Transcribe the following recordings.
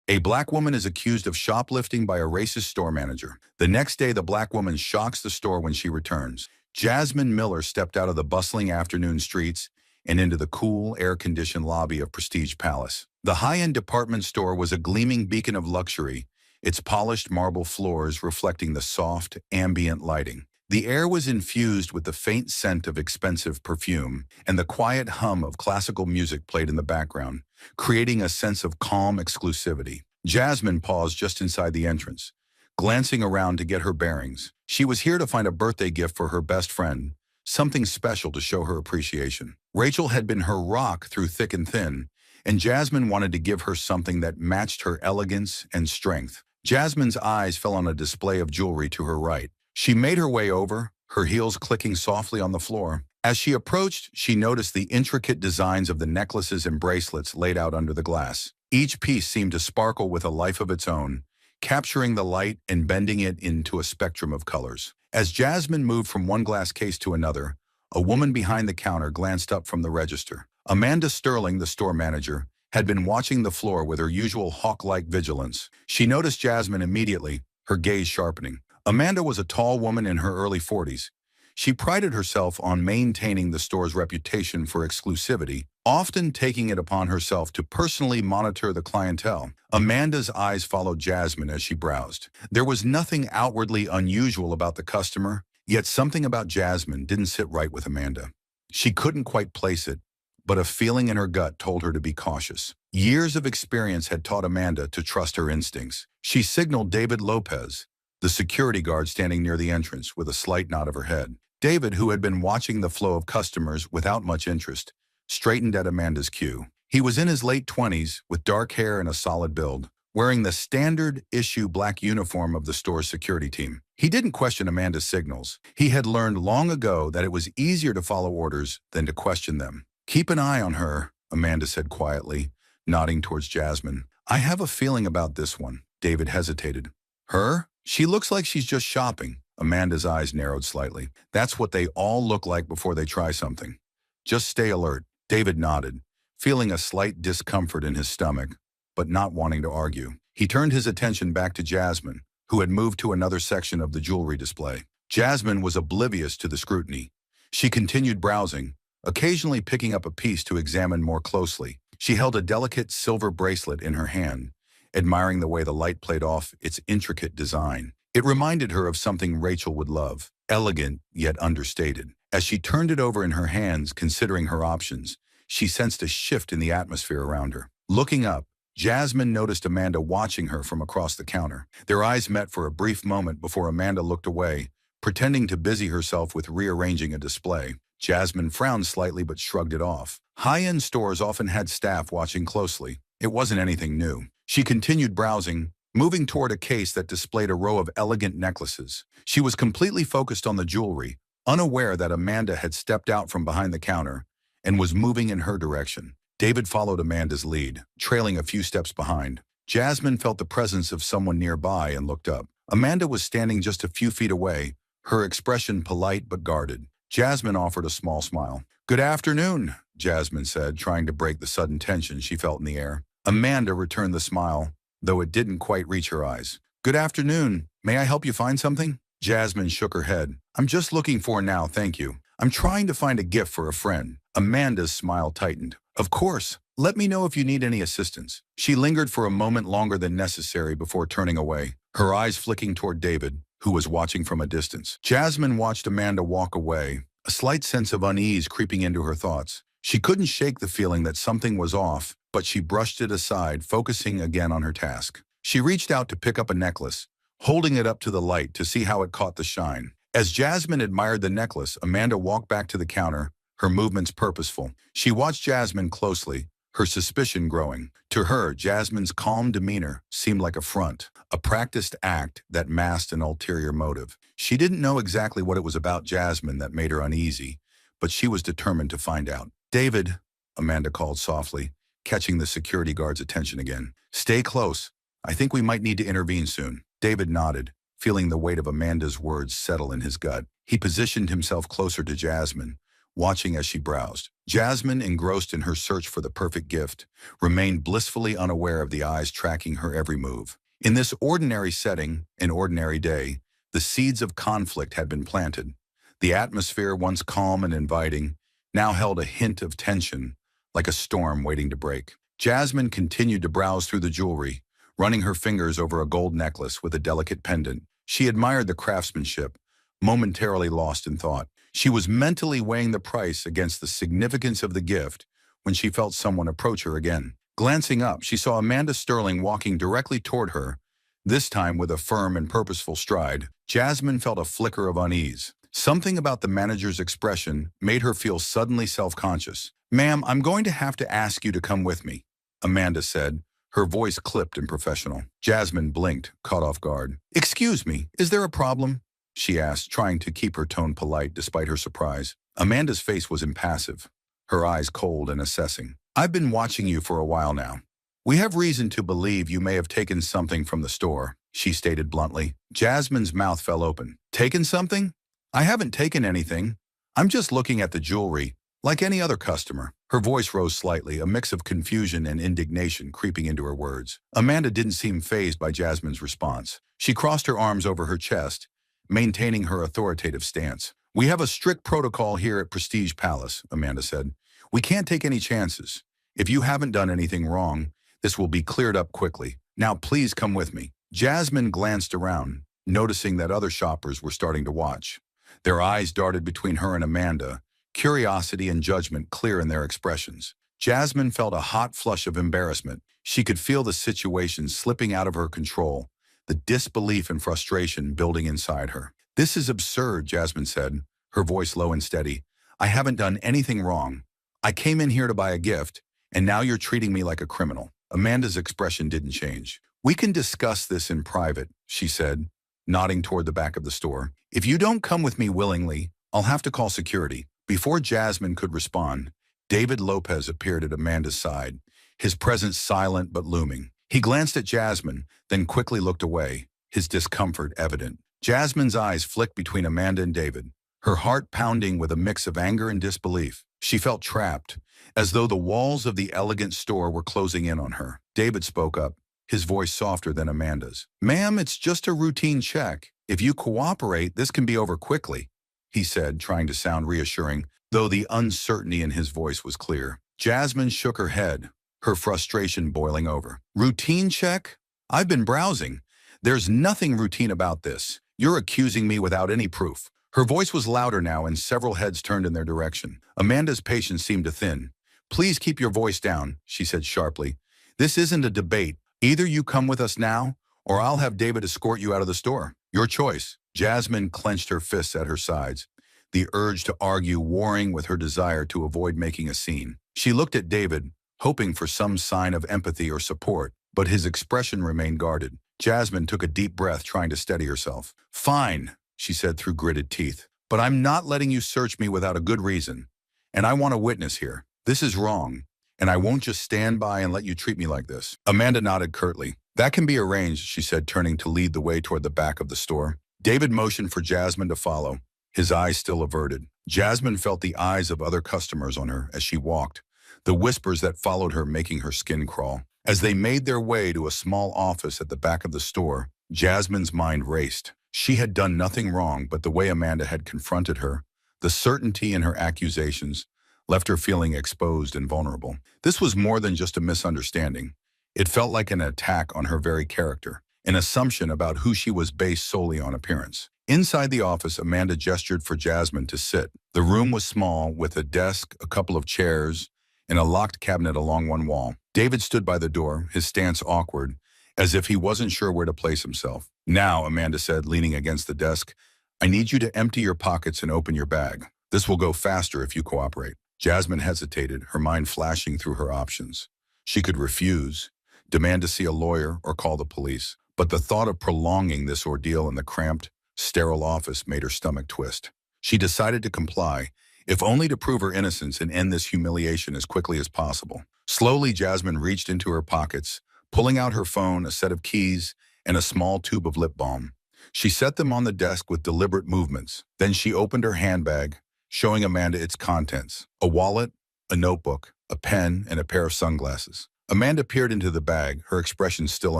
A black woman is accused of shoplifting by a racist store manager. The next day, the black woman shocks the store when she returns. Jasmine Miller stepped out of the bustling afternoon streets and into the cool, air-conditioned lobby of Prestige Palace. The high-end department store was a gleaming beacon of luxury, its polished marble floors reflecting the soft, ambient lighting. The air was infused with the faint scent of expensive perfume, and the quiet hum of classical music played in the background, creating a sense of calm exclusivity. Jasmine paused just inside the entrance, glancing around to get her bearings. She was here to find a birthday gift for her best friend, something special to show her appreciation. Rachel had been her rock through thick and thin, and Jasmine wanted to give her something that matched her elegance and strength. Jasmine's eyes fell on a display of jewelry to her right. She made her way over, her heels clicking softly on the floor. As she approached, she noticed the intricate designs of the necklaces and bracelets laid out under the glass. Each piece seemed to sparkle with a life of its own, capturing the light and bending it into a spectrum of colors. As Jasmine moved from one glass case to another, a woman behind the counter glanced up from the register. Amanda Sterling, the store manager, had been watching the floor with her usual hawk-like vigilance. She noticed Jasmine immediately, her gaze sharpening. Amanda was a tall woman in her early 40s. She prided herself on maintaining the store's reputation for exclusivity, often taking it upon herself to personally monitor the clientele. Amanda's eyes followed Jasmine as she browsed. There was nothing outwardly unusual about the customer, yet something about Jasmine didn't sit right with Amanda. She couldn't quite place it, but a feeling in her gut told her to be cautious. Years of experience had taught Amanda to trust her instincts. She signaled David Lopez, the security guard standing near the entrance, with a slight nod of her head. David, who had been watching the flow of customers without much interest, straightened at Amanda's cue. He was in his late 20s, with dark hair and a solid build, wearing the standard-issue black uniform of the store's security team. He didn't question Amanda's signals. He had learned long ago that it was easier to follow orders than to question them. "Keep an eye on her," Amanda said quietly, nodding towards Jasmine. "I have a feeling about this one." David hesitated. "Her? She looks like she's just shopping." Amanda's eyes narrowed slightly. "That's what they all look like before they try something. Just stay alert." David nodded, feeling a slight discomfort in his stomach, but not wanting to argue. He turned his attention back to Jasmine, who had moved to another section of the jewelry display. Jasmine was oblivious to the scrutiny. She continued browsing, occasionally picking up a piece to examine more closely. She held a delicate silver bracelet in her hand, admiring the way the light played off its intricate design. It reminded her of something Rachel would love, elegant yet understated. As she turned it over in her hands, considering her options, she sensed a shift in the atmosphere around her. Looking up, Jasmine noticed Amanda watching her from across the counter. Their eyes met for a brief moment before Amanda looked away, pretending to busy herself with rearranging a display. Jasmine frowned slightly but shrugged it off. High-end stores often had staff watching closely. It wasn't anything new. She continued browsing, moving toward a case that displayed a row of elegant necklaces. She was completely focused on the jewelry, unaware that Amanda had stepped out from behind the counter and was moving in her direction. David followed Amanda's lead, trailing a few steps behind. Jasmine felt the presence of someone nearby and looked up. Amanda was standing just a few feet away, her expression polite but guarded. Jasmine offered a small smile. "Good afternoon," Jasmine said, trying to break the sudden tension she felt in the air. Amanda returned the smile, though it didn't quite reach her eyes. "Good afternoon. May I help you find something?" Jasmine shook her head. "I'm just looking for now, thank you. I'm trying to find a gift for a friend." Amanda's smile tightened. "Of course. Let me know if you need any assistance." She lingered for a moment longer than necessary before turning away, her eyes flicking toward David, who was watching from a distance. Jasmine watched Amanda walk away, a slight sense of unease creeping into her thoughts. She couldn't shake the feeling that something was off, but she brushed it aside, focusing again on her task. She reached out to pick up a necklace, holding it up to the light to see how it caught the shine. As Jasmine admired the necklace, Amanda walked back to the counter, her movements purposeful. She watched Jasmine closely, her suspicion growing. To her, Jasmine's calm demeanor seemed like a front, a practiced act that masked an ulterior motive. She didn't know exactly what it was about Jasmine that made her uneasy, but she was determined to find out. "David," Amanda called softly, catching the security guard's attention again. "Stay close. I think we might need to intervene soon." David nodded, feeling the weight of Amanda's words settle in his gut. He positioned himself closer to Jasmine, watching as she browsed. Jasmine, engrossed in her search for the perfect gift, remained blissfully unaware of the eyes tracking her every move. In this ordinary setting, an ordinary day, the seeds of conflict had been planted. The atmosphere, once calm and inviting, now held a hint of tension, like a storm waiting to break. Jasmine continued to browse through the jewelry, running her fingers over a gold necklace with a delicate pendant. She admired the craftsmanship, momentarily lost in thought. She was mentally weighing the price against the significance of the gift when she felt someone approach her again. Glancing up, she saw Amanda Sterling walking directly toward her, this time with a firm and purposeful stride. Jasmine felt a flicker of unease. Something about the manager's expression made her feel suddenly self-conscious. "Ma'am, I'm going to have to ask you to come with me," Amanda said, her voice clipped and professional. Jasmine blinked, caught off guard. "Excuse me, is there a problem?" she asked, trying to keep her tone polite despite her surprise. Amanda's face was impassive, her eyes cold and assessing. "I've been watching you for a while now. We have reason to believe you may have taken something from the store," she stated bluntly. Jasmine's mouth fell open. "Taken something? I haven't taken anything. I'm just looking at the jewelry, like any other customer." Her voice rose slightly, a mix of confusion and indignation creeping into her words. Amanda didn't seem fazed by Jasmine's response. She crossed her arms over her chest, maintaining her authoritative stance. "We have a strict protocol here at Prestige Palace," Amanda said. "We can't take any chances. If you haven't done anything wrong, this will be cleared up quickly. Now please come with me." Jasmine glanced around, noticing that other shoppers were starting to watch. Their eyes darted between her and Amanda, curiosity and judgment clear in their expressions. Jasmine felt a hot flush of embarrassment. She could feel the situation slipping out of her control, the disbelief and frustration building inside her. "This is absurd," Jasmine said, her voice low and steady. "I haven't done anything wrong. I came in here to buy a gift, and now you're treating me like a criminal." Amanda's expression didn't change. "We can discuss this in private," she said, nodding toward the back of the store. "If you don't come with me willingly, I'll have to call security." Before Jasmine could respond, David Lopez appeared at Amanda's side, his presence silent but looming. He glanced at Jasmine, then quickly looked away, his discomfort evident. Jasmine's eyes flicked between Amanda and David, her heart pounding with a mix of anger and disbelief. She felt trapped, as though the walls of the elegant store were closing in on her. David spoke up, his voice softer than Amanda's. "Ma'am, it's just a routine check. If you cooperate, this can be over quickly," he said, trying to sound reassuring, though the uncertainty in his voice was clear. Jasmine shook her head, her frustration boiling over. "Routine check? I've been browsing. There's nothing routine about this. You're accusing me without any proof." Her voice was louder now, and several heads turned in their direction. Amanda's patience seemed to thin. "Please keep your voice down," she said sharply. "This isn't a debate. Either you come with us now, or I'll have David escort you out of the store. Your choice." Jasmine clenched her fists at her sides, the urge to argue warring with her desire to avoid making a scene. She looked at David, hoping for some sign of empathy or support, but his expression remained guarded. Jasmine took a deep breath, trying to steady herself. "Fine," she said through gritted teeth, "but I'm not letting you search me without a good reason. And I want a witness here. This is wrong, and I won't just stand by and let you treat me like this." Amanda nodded curtly. "That can be arranged," she said, turning to lead the way toward the back of the store. David motioned for Jasmine to follow, his eyes still averted. Jasmine felt the eyes of other customers on her as she walked, the whispers that followed her making her skin crawl. As they made their way to a small office at the back of the store, Jasmine's mind raced. She had done nothing wrong, but the way Amanda had confronted her, the certainty in her accusations, left her feeling exposed and vulnerable. This was more than just a misunderstanding. It felt like an attack on her very character, an assumption about who she was based solely on appearance. Inside the office, Amanda gestured for Jasmine to sit. The room was small, with a desk, a couple of chairs, and a locked cabinet along one wall. David stood by the door, his stance awkward, as if he wasn't sure where to place himself. "Now," Amanda said, leaning against the desk, "I need you to empty your pockets and open your bag. This will go faster if you cooperate." Jasmine hesitated, her mind flashing through her options. She could refuse, demand to see a lawyer, or call the police. But the thought of prolonging this ordeal in the cramped, sterile office made her stomach twist. She decided to comply, if only to prove her innocence and end this humiliation as quickly as possible. Slowly, Jasmine reached into her pockets, pulling out her phone, a set of keys, and a small tube of lip balm. She set them on the desk with deliberate movements. Then she opened her handbag, showing Amanda its contents: a wallet, a notebook, a pen, and a pair of sunglasses. Amanda peered into the bag, her expression still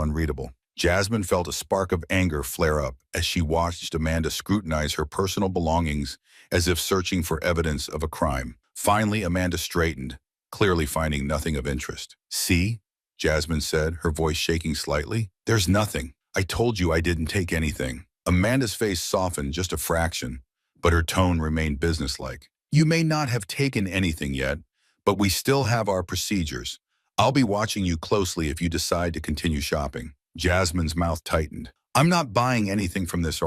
unreadable. Jasmine felt a spark of anger flare up as she watched Amanda scrutinize her personal belongings as if searching for evidence of a crime. Finally, Amanda straightened, clearly finding nothing of interest. "See?" Jasmine said, her voice shaking slightly. "There's nothing. I told you I didn't take anything." Amanda's face softened just a fraction, but her tone remained businesslike. "You may not have taken anything yet, but we still have our procedures. I'll be watching you closely if you decide to continue shopping." Jasmine's mouth tightened. "I'm not buying anything from this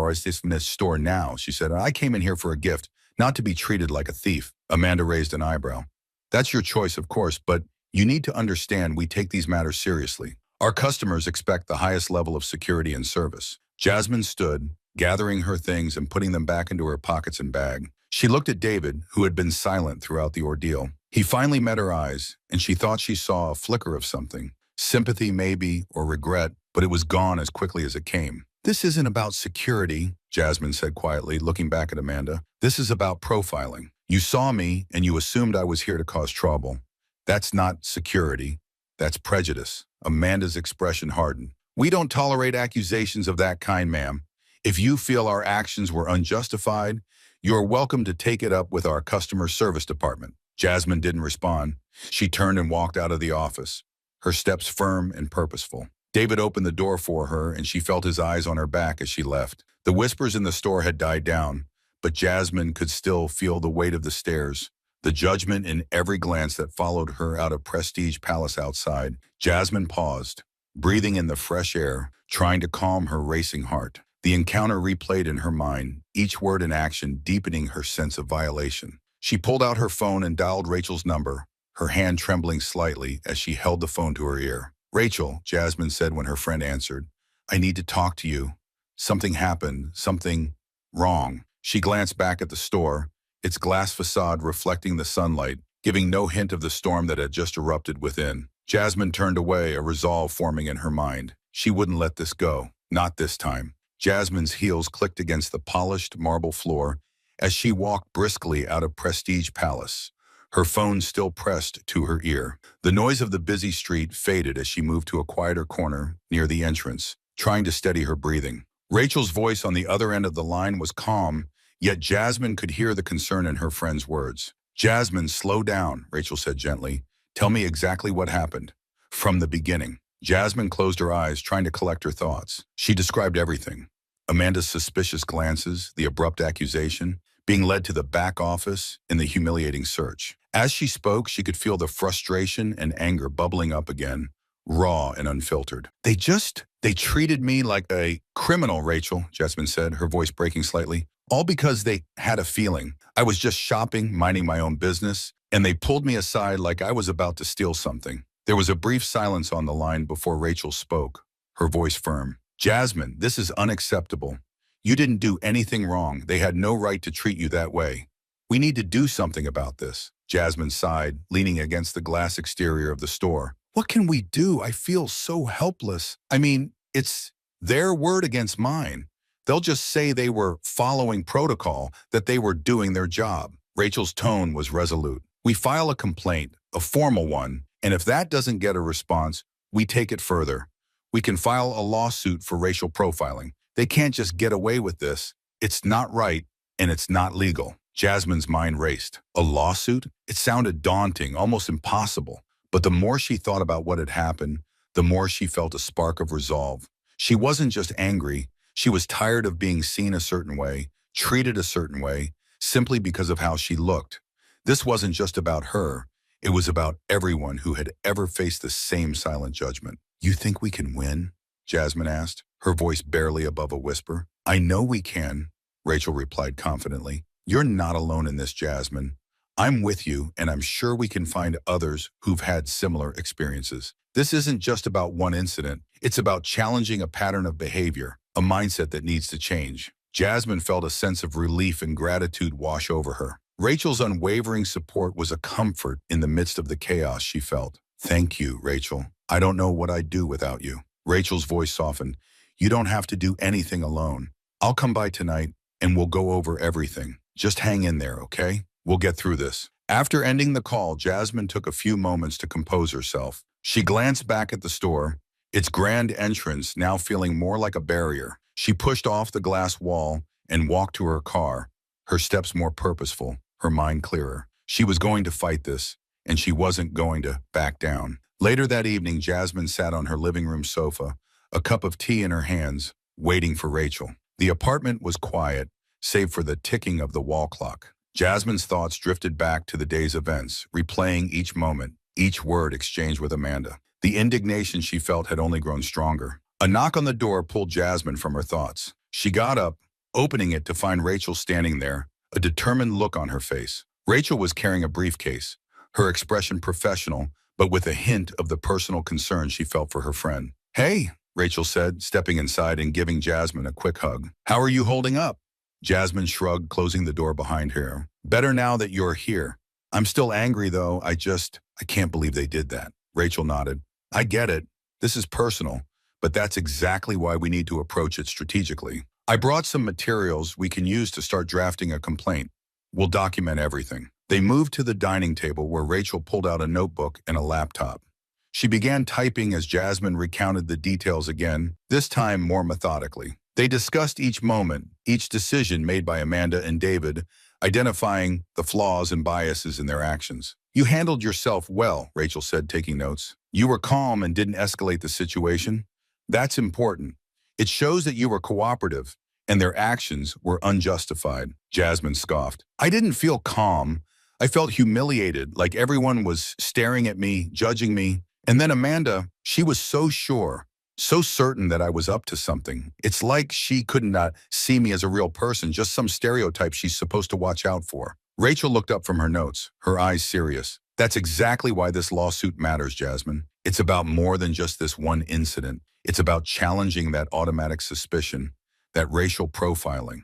store now," she said. "I came in here for a gift, not to be treated like a thief." Amanda raised an eyebrow. "That's your choice, of course, but you need to understand we take these matters seriously. Our customers expect the highest level of security and service." Jasmine stood, gathering her things and putting them back into her pockets and bag. She looked at David, who had been silent throughout the ordeal. He finally met her eyes, and she thought she saw a flicker of something. Sympathy, maybe, or regret, but it was gone as quickly as it came. "This isn't about security," Jasmine said quietly, looking back at Amanda. "This is about profiling. You saw me, and you assumed I was here to cause trouble. That's not security. That's prejudice." Amanda's expression hardened. "We don't tolerate accusations of that kind, ma'am. If you feel our actions were unjustified, you're welcome to take it up with our customer service department." Jasmine didn't respond. She turned and walked out of the office, her steps firm and purposeful. David opened the door for her, and she felt his eyes on her back as she left. The whispers in the store had died down, but Jasmine could still feel the weight of the stares, the judgment in every glance that followed her out of Prestige Palace outside. Jasmine paused, breathing in the fresh air, trying to calm her racing heart. The encounter replayed in her mind, each word and action deepening her sense of violation. She pulled out her phone and dialed Rachel's number, her hand trembling slightly as she held the phone to her ear. "Rachel," Jasmine said when her friend answered, "I need to talk to you. Something happened, something wrong." She glanced back at the store, its glass facade reflecting the sunlight, giving no hint of the storm that had just erupted within. Jasmine turned away, a resolve forming in her mind. She wouldn't let this go. Not this time. Jasmine's heels clicked against the polished marble floor as she walked briskly out of Prestige Palace, her phone still pressed to her ear. The noise of the busy street faded as she moved to a quieter corner near the entrance, trying to steady her breathing. Rachel's voice on the other end of the line was calm, yet Jasmine could hear the concern in her friend's words. "Jasmine, slow down," Rachel said gently. "Tell me exactly what happened. From the beginning." Jasmine closed her eyes, trying to collect her thoughts. She described everything. Amanda's suspicious glances, the abrupt accusation, being led to the back office, and the humiliating search. As she spoke, she could feel the frustration and anger bubbling up again, raw and unfiltered. They treated me like a criminal," Rachel, Jasmine said, her voice breaking slightly. "All because they had a feeling. I was just shopping, minding my own business, and they pulled me aside like I was about to steal something." There was a brief silence on the line before Rachel spoke, her voice firm. "Jasmine, this is unacceptable. You didn't do anything wrong. They had no right to treat you that way. We need to do something about this." Jasmine sighed, leaning against the glass exterior of the store. "What can we do? I feel so helpless. I mean, it's their word against mine. They'll just say they were following protocol, that they were doing their job." Rachel's tone was resolute. "We file a complaint, a formal one, and if that doesn't get a response, we take it further. We can file a lawsuit for racial profiling. They can't just get away with this. It's not right, and it's not legal." Jasmine's mind raced. A lawsuit? It sounded daunting, almost impossible. But the more she thought about what had happened, the more she felt a spark of resolve. She wasn't just angry. She was tired of being seen a certain way, treated a certain way, simply because of how she looked. This wasn't just about her. It was about everyone who had ever faced the same silent judgment. "You think we can win?" Jasmine asked, her voice barely above a whisper. "I know we can," Rachel replied confidently. "You're not alone in this, Jasmine. I'm with you, and I'm sure we can find others who've had similar experiences. This isn't just about one incident. It's about challenging a pattern of behavior, a mindset that needs to change." Jasmine felt a sense of relief and gratitude wash over her. Rachel's unwavering support was a comfort in the midst of the chaos she felt. "Thank you, Rachel. I don't know what I'd do without you." Rachel's voice softened. "You don't have to do anything alone. I'll come by tonight, and we'll go over everything. Just hang in there, okay? We'll get through this." After ending the call, Jasmine took a few moments to compose herself. She glanced back at the store, its grand entrance now feeling more like a barrier. She pushed off the glass wall and walked to her car, her steps more purposeful, her mind clearer. She was going to fight this, and she wasn't going to back down. Later that evening, Jasmine sat on her living room sofa, a cup of tea in her hands, waiting for Rachel. The apartment was quiet, save for the ticking of the wall clock. Jasmine's thoughts drifted back to the day's events, replaying each moment, each word exchanged with Amanda. The indignation she felt had only grown stronger. A knock on the door pulled Jasmine from her thoughts. She got up, opening it to find Rachel standing there, a determined look on her face. Rachel was carrying a briefcase, her expression professional, but with a hint of the personal concern she felt for her friend. "Hey," Rachel said, stepping inside and giving Jasmine a quick hug. "How are you holding up?" Jasmine shrugged, closing the door behind her. "Better now that you're here. I'm still angry, though. I can't believe they did that." Rachel nodded. "I get it. This is personal, but that's exactly why we need to approach it strategically. I brought some materials we can use to start drafting a complaint. We'll document everything." They moved to the dining table where Rachel pulled out a notebook and a laptop. She began typing as Jasmine recounted the details again, this time more methodically. They discussed each moment, each decision made by Amanda and David, identifying the flaws and biases in their actions. "You handled yourself well," Rachel said, taking notes. "You were calm and didn't escalate the situation. That's important. It shows that you were cooperative, and their actions were unjustified." Jasmine scoffed. "I didn't feel calm. I felt humiliated, like everyone was staring at me, judging me. And then Amanda, she was so sure, so certain that I was up to something. It's like she could not see me as a real person, just some stereotype she's supposed to watch out for." Rachel looked up from her notes, her eyes serious. "That's exactly why this lawsuit matters, Jasmine. It's about more than just this one incident. It's about challenging that automatic suspicion, that racial profiling.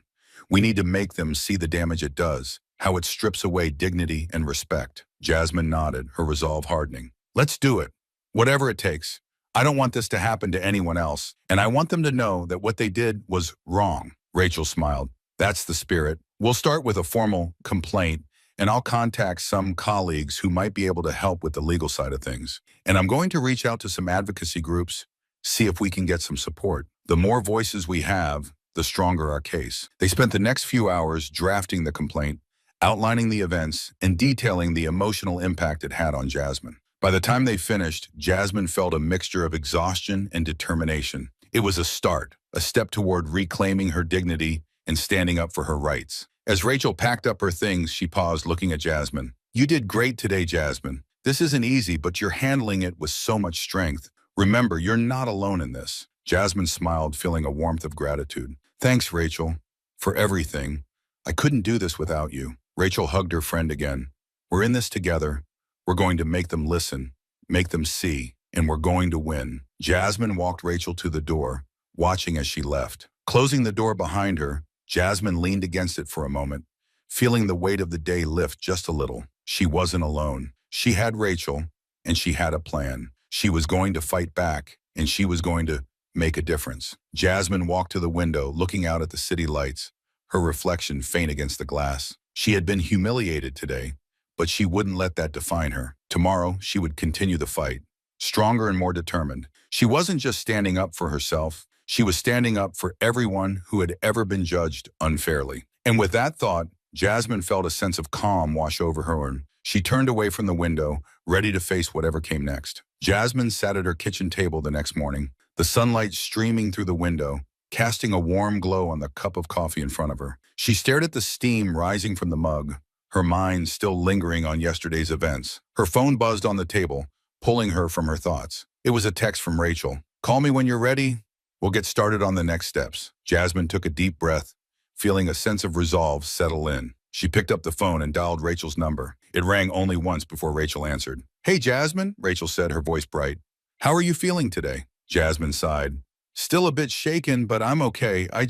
We need to make them see the damage it does, how it strips away dignity and respect." Jasmine nodded, her resolve hardening. "Let's do it. Whatever it takes. I don't want this to happen to anyone else, and I want them to know that what they did was wrong." Rachel smiled. "That's the spirit. We'll start with a formal complaint, and I'll contact some colleagues who might be able to help with the legal side of things. And I'm going to reach out to some advocacy groups, see if we can get some support. The more voices we have, the stronger our case." They spent the next few hours drafting the complaint, outlining the events, and detailing the emotional impact it had on Jasmine. By the time they finished, Jasmine felt a mixture of exhaustion and determination. It was a start, a step toward reclaiming her dignity and standing up for her rights. As Rachel packed up her things, she paused, looking at Jasmine. "You did great today, Jasmine. This isn't easy, but you're handling it with so much strength. Remember, you're not alone in this." Jasmine smiled, feeling a warmth of gratitude. "Thanks, Rachel, for everything. I couldn't do this without you." Rachel hugged her friend again. "We're in this together. We're going to make them listen, make them see, and we're going to win." Jasmine walked Rachel to the door, watching as she left. Closing the door behind her, Jasmine leaned against it for a moment, feeling the weight of the day lift just a little. She wasn't alone. She had Rachel, and she had a plan. She was going to fight back, and she was going to make a difference. Jasmine walked to the window, looking out at the city lights, her reflection faint against the glass. She had been humiliated today, but she wouldn't let that define her. Tomorrow, she would continue the fight, stronger and more determined. She wasn't just standing up for herself, she was standing up for everyone who had ever been judged unfairly. And with that thought, Jasmine felt a sense of calm wash over her, and she turned away from the window, ready to face whatever came next. Jasmine sat at her kitchen table the next morning, the sunlight streaming through the window, casting a warm glow on the cup of coffee in front of her. She stared at the steam rising from the mug, her mind still lingering on yesterday's events. Her phone buzzed on the table, pulling her from her thoughts. It was a text from Rachel. "Call me when you're ready. We'll get started on the next steps." Jasmine took a deep breath, feeling a sense of resolve settle in. She picked up the phone and dialed Rachel's number. It rang only once before Rachel answered. "Hey, Jasmine," Rachel said, her voice bright. "How are you feeling today?" Jasmine sighed. "Still a bit shaken, but I'm okay. I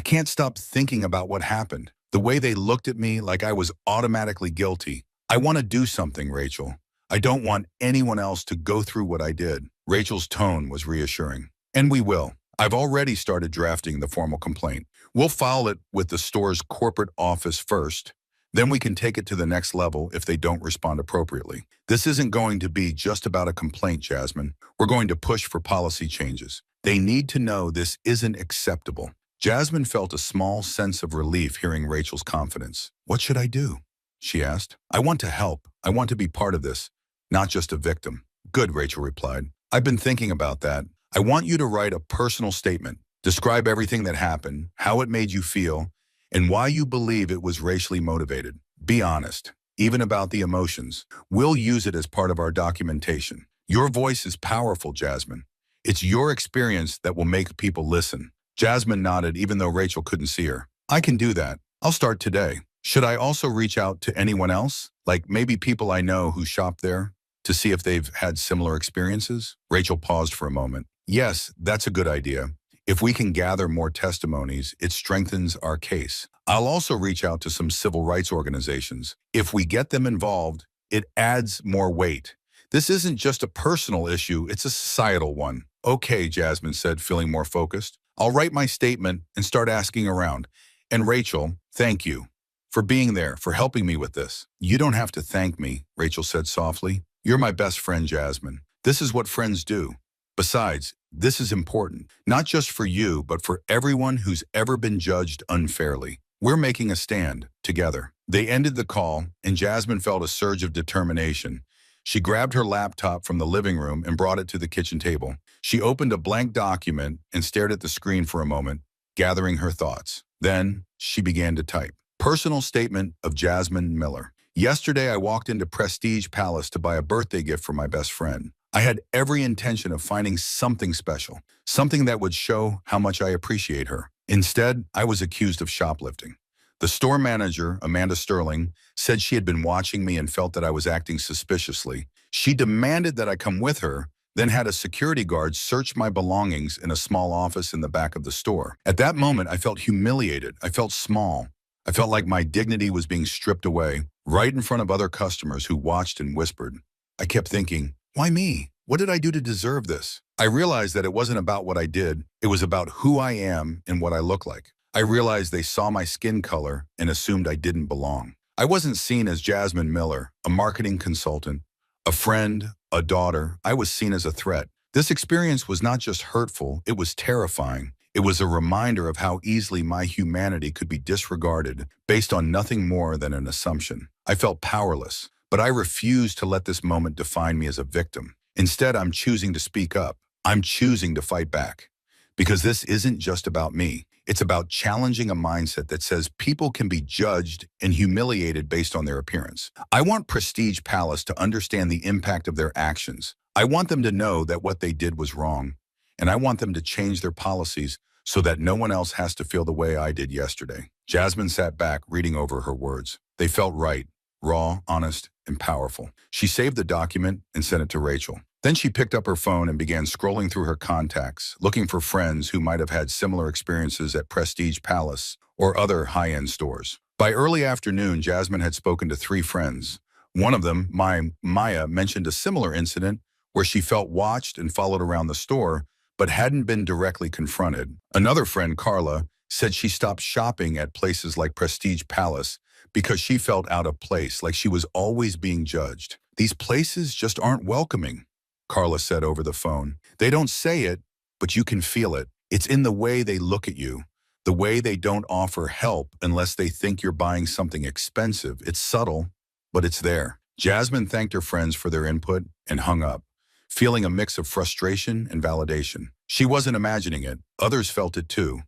can't stop thinking about what happened. The way they looked at me like I was automatically guilty. I want to do something, Rachel. I don't want anyone else to go through what I did." Rachel's tone was reassuring. "And we will. I've already started drafting the formal complaint. We'll file it with the store's corporate office first, Then we can take it to the next level if they don't respond appropriately. This isn't going to be just about a complaint, Jasmine. We're going to push for policy changes. They need to know this isn't acceptable. Jasmine felt a small sense of relief hearing Rachel's confidence. What should I do? She asked. I want to help. I want to be part of this, not just a victim. Good, Rachel replied. I've been thinking about that. I want you to write a personal statement. Describe everything that happened, how it made you feel, and why you believe it was racially motivated. Be honest, even about the emotions. We'll use it as part of our documentation. Your voice is powerful, Jasmine. It's your experience that will make people listen. Jasmine nodded even though Rachel couldn't see her. I can do that. I'll start today. Should I also reach out to anyone else? Like maybe people I know who shop there to see if they've had similar experiences? Rachel paused for a moment. Yes, that's a good idea. If we can gather more testimonies, it strengthens our case. I'll also reach out to some civil rights organizations. If we get them involved, it adds more weight. This isn't just a personal issue, it's a societal one. Okay, Jasmine said, feeling more focused. I'll write my statement and start asking around. And Rachel, thank you for being there, for helping me with this. You don't have to thank me, Rachel said softly. You're my best friend, Jasmine. This is what friends do. Besides, this is important, not just for you, but for everyone who's ever been judged unfairly. We're making a stand together. They ended the call, and Jasmine felt a surge of determination. She grabbed her laptop from the living room and brought it to the kitchen table. She opened a blank document and stared at the screen for a moment, gathering her thoughts. Then she began to type. Personal statement of Jasmine Miller. Yesterday, I walked into Prestige Palace to buy a birthday gift for my best friend. I had every intention of finding something special, something that would show how much I appreciate her. Instead, I was accused of shoplifting. The store manager, Amanda Sterling, said she had been watching me and felt that I was acting suspiciously. She demanded that I come with her, then had a security guard search my belongings in a small office in the back of the store. At that moment, I felt humiliated. I felt small. I felt like my dignity was being stripped away, right in front of other customers who watched and whispered. I kept thinking, why me? What did I do to deserve this? I realized that it wasn't about what I did. It was about who I am and what I look like. I realized they saw my skin color and assumed I didn't belong. I wasn't seen as Jasmine Miller, a marketing consultant, a friend, a daughter. I was seen as a threat. This experience was not just hurtful, it was terrifying. It was a reminder of how easily my humanity could be disregarded based on nothing more than an assumption. I felt powerless, but I refused to let this moment define me as a victim. Instead, I'm choosing to speak up. I'm choosing to fight back. Because this isn't just about me. It's about challenging a mindset that says people can be judged and humiliated based on their appearance. I want Prestige Palace to understand the impact of their actions. I want them to know that what they did was wrong. And I want them to change their policies so that no one else has to feel the way I did yesterday. Jasmine sat back, reading over her words. They felt right, raw, honest, and powerful. She saved the document and sent it to Rachel. Then she picked up her phone and began scrolling through her contacts, looking for friends who might have had similar experiences at Prestige Palace or other high-end stores. By early afternoon, Jasmine had spoken to 3 friends. One of them, Maya, mentioned a similar incident where she felt watched and followed around the store, but hadn't been directly confronted. Another friend, Carla, said she stopped shopping at places like Prestige Palace because she felt out of place, like she was always being judged. These places just aren't welcoming, Carla said over the phone. They don't say it, but you can feel it. It's in the way they look at you, the way they don't offer help unless they think you're buying something expensive. It's subtle, but it's there. Jasmine thanked her friends for their input and hung up, feeling a mix of frustration and validation. She wasn't imagining it. Others felt it too.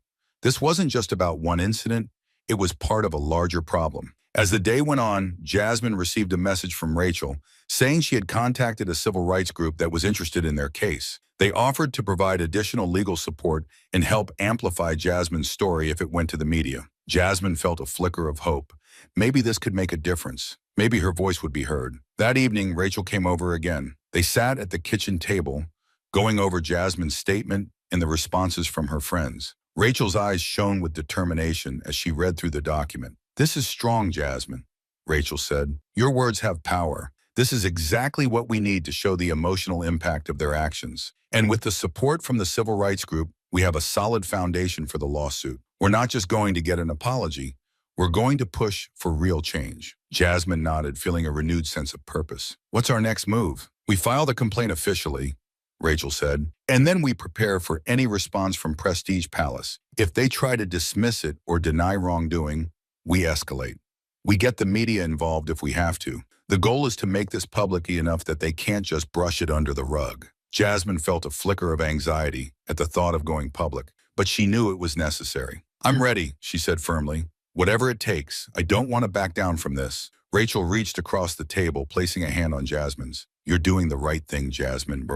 This wasn't just about one incident. It was part of a larger problem. As the day went on, Jasmine received a message from Rachel saying she had contacted a civil rights group that was interested in their case. They offered to provide additional legal support and help amplify Jasmine's story if it went to the media. Jasmine felt a flicker of hope. Maybe this could make a difference. Maybe her voice would be heard. That evening, Rachel came over again. They sat at the kitchen table, going over Jasmine's statement and the responses from her friends. Rachel's eyes shone with determination as she read through the document. This is strong, Jasmine, Rachel said. Your words have power. This is exactly what we need to show the emotional impact of their actions. And with the support from the civil rights group, we have a solid foundation for the lawsuit. We're not just going to get an apology. We're going to push for real change. Jasmine nodded, feeling a renewed sense of purpose. What's our next move? We file the complaint officially, Rachel said, and then we prepare for any response from Prestige Palace. If they try to dismiss it or deny wrongdoing, we escalate. We get the media involved if we have to. The goal is to make this public enough that they can't just brush it under the rug. Jasmine felt a flicker of anxiety at the thought of going public, but she knew it was necessary. I'm ready, she said firmly. Whatever it takes, I don't want to back down from this. Rachel reached across the table, placing a hand on Jasmine's. You're doing the right thing, Jasmine,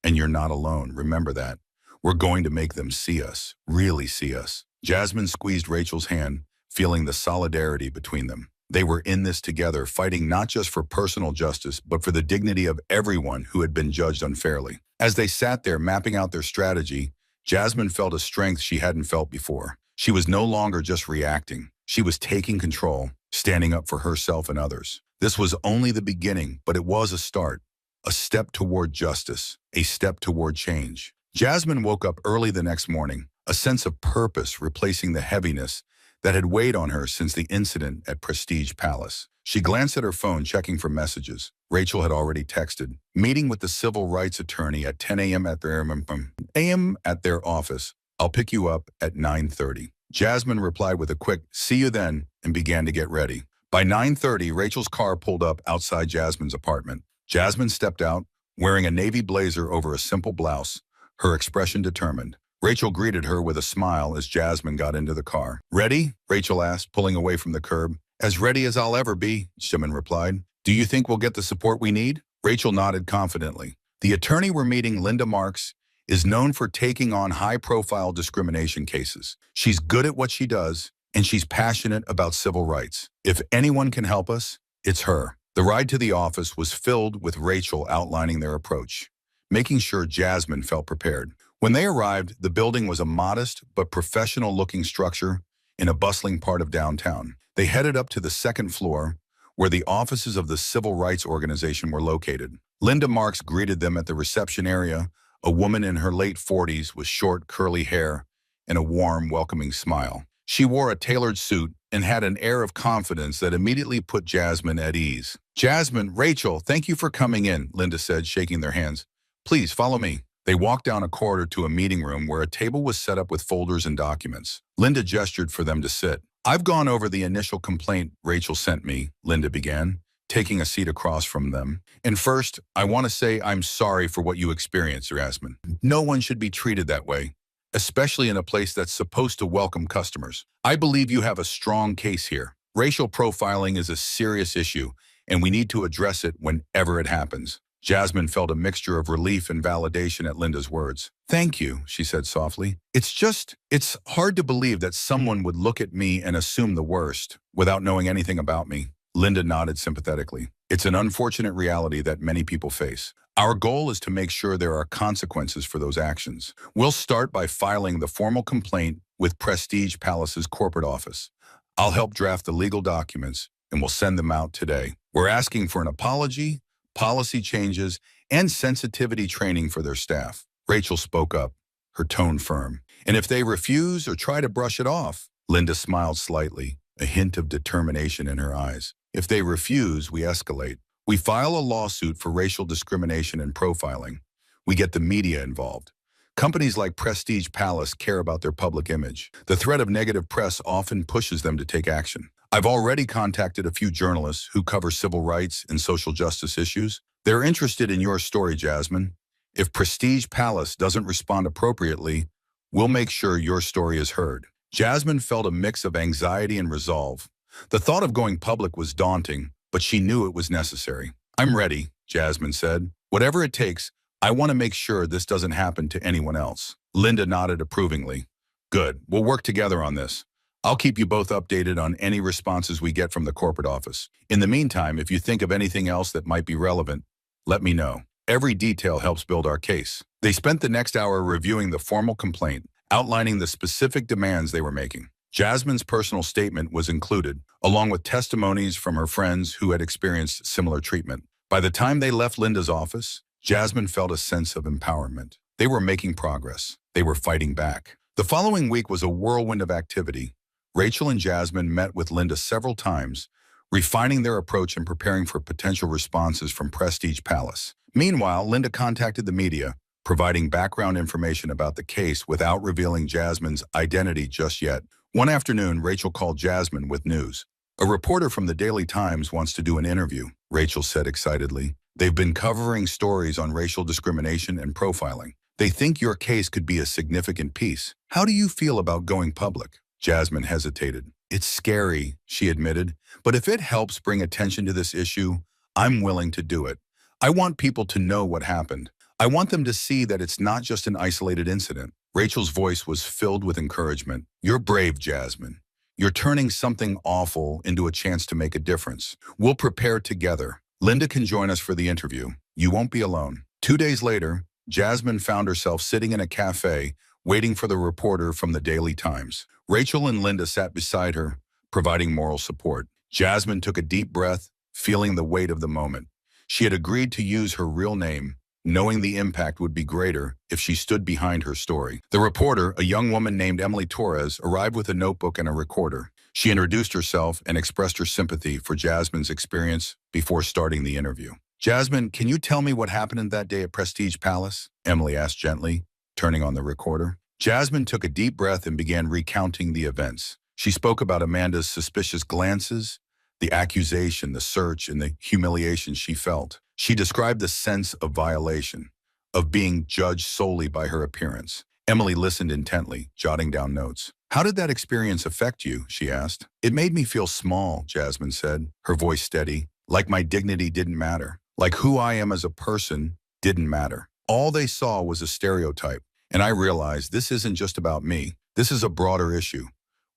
and you're not alone. Remember that. We're going to make them see us, really see us. Jasmine squeezed Rachel's hand, feeling the solidarity between them. They were in this together, fighting not just for personal justice, but for the dignity of everyone who had been judged unfairly. As they sat there mapping out their strategy, Jasmine felt a strength she hadn't felt before. She was no longer just reacting. She was taking control, standing up for herself and others. This was only the beginning, but it was a start. A step toward justice, a step toward change. Jasmine woke up early the next morning, a sense of purpose replacing the heaviness that had weighed on her since the incident at Prestige Palace. She glanced at her phone, checking for messages. Rachel had already texted, meeting with the civil rights attorney at 10 a.m. at their office. I'll pick you up at 9:30. Jasmine replied with a quick, see you then, and began to get ready. By 9:30, Rachel's car pulled up outside Jasmine's apartment. Jasmine stepped out, wearing a navy blazer over a simple blouse, her expression determined. Rachel greeted her with a smile as Jasmine got into the car. Ready? Rachel asked, pulling away from the curb. As ready as I'll ever be, Jasmine replied. Do you think we'll get the support we need? Rachel nodded confidently. The attorney we're meeting, Linda Marks, is known for taking on high-profile discrimination cases. She's good at what she does, and she's passionate about civil rights. If anyone can help us, it's her. The ride to the office was filled with Rachel outlining their approach, making sure Jasmine felt prepared. When they arrived, the building was a modest but professional-looking structure in a bustling part of downtown. They headed up to the second floor, where the offices of the Civil Rights Organization were located. Linda Marks greeted them at the reception area, a woman in her late 40s with short, curly hair and a warm, welcoming smile. She wore a tailored suit and had an air of confidence that immediately put Jasmine at ease. Jasmine, Rachel, thank you for coming in, Linda said, shaking their hands. Please follow me. They walked down a corridor to a meeting room where a table was set up with folders and documents. Linda gestured for them to sit. I've gone over the initial complaint Rachel sent me, Linda began, taking a seat across from them. And first, I want to say I'm sorry for what you experienced, Jasmine. No one should be treated that way, especially in a place that's supposed to welcome customers. I believe you have a strong case here. Racial profiling is a serious issue, and we need to address it whenever it happens. Jasmine felt a mixture of relief and validation at Linda's words. Thank you, she said softly. It's hard to believe that someone would look at me and assume the worst without knowing anything about me. Linda nodded sympathetically. It's an unfortunate reality that many people face. Our goal is to make sure there are consequences for those actions. We'll start by filing the formal complaint with Prestige Palace's corporate office. I'll help draft the legal documents, and we'll send them out today. We're asking for an apology, policy changes, and sensitivity training for their staff. Rachel spoke up, her tone firm. And if they refuse or try to brush it off, Linda smiled slightly, a hint of determination in her eyes. If they refuse, we escalate. We file a lawsuit for racial discrimination and profiling. We get the media involved. Companies like Prestige Palace care about their public image. The threat of negative press often pushes them to take action. I've already contacted a few journalists who cover civil rights and social justice issues. They're interested in your story, Jasmine. If Prestige Palace doesn't respond appropriately, we'll make sure your story is heard. Jasmine felt a mix of anxiety and resolve. The thought of going public was daunting, but she knew it was necessary. I'm ready, Jasmine said. Whatever it takes, I want to make sure this doesn't happen to anyone else. Linda nodded approvingly. Good, we'll work together on this. I'll keep you both updated on any responses we get from the corporate office. In the meantime, if you think of anything else that might be relevant, let me know. Every detail helps build our case. They spent the next hour reviewing the formal complaint, outlining the specific demands they were making. Jasmine's personal statement was included, along with testimonies from her friends who had experienced similar treatment. By the time they left Linda's office, Jasmine felt a sense of empowerment. They were making progress. They were fighting back. The following week was a whirlwind of activity, Rachel and Jasmine met with Linda several times, refining their approach and preparing for potential responses from Prestige Palace. Meanwhile, Linda contacted the media, providing background information about the case without revealing Jasmine's identity just yet. One afternoon, Rachel called Jasmine with news. A reporter from the Daily Times wants to do an interview, Rachel said excitedly. They've been covering stories on racial discrimination and profiling. They think your case could be a significant piece. How do you feel about going public? Jasmine hesitated. It's scary, she admitted, but if it helps bring attention to this issue, I'm willing to do it. I want people to know what happened. I want them to see that it's not just an isolated incident. Rachel's voice was filled with encouragement. You're brave, Jasmine. You're turning something awful into a chance to make a difference. We'll prepare together. Linda can join us for the interview. You won't be alone. 2 days later, Jasmine found herself sitting in a cafe, waiting for the reporter from the Daily Times. Rachel and Linda sat beside her, providing moral support. Jasmine took a deep breath, feeling the weight of the moment. She had agreed to use her real name, knowing the impact would be greater if she stood behind her story. The reporter, a young woman named Emily Torres, arrived with a notebook and a recorder. She introduced herself and expressed her sympathy for Jasmine's experience before starting the interview. Jasmine, can you tell me what happened that day at Prestige Palace? Emily asked gently, turning on the recorder. Jasmine took a deep breath and began recounting the events. She spoke about Amanda's suspicious glances, the accusation, the search, and the humiliation she felt. She described the sense of violation, of being judged solely by her appearance. Emily listened intently, jotting down notes. How did that experience affect you? She asked. It made me feel small, Jasmine said, her voice steady, like my dignity didn't matter, like who I am as a person didn't matter. All they saw was a stereotype, and I realized this isn't just about me. This is a broader issue.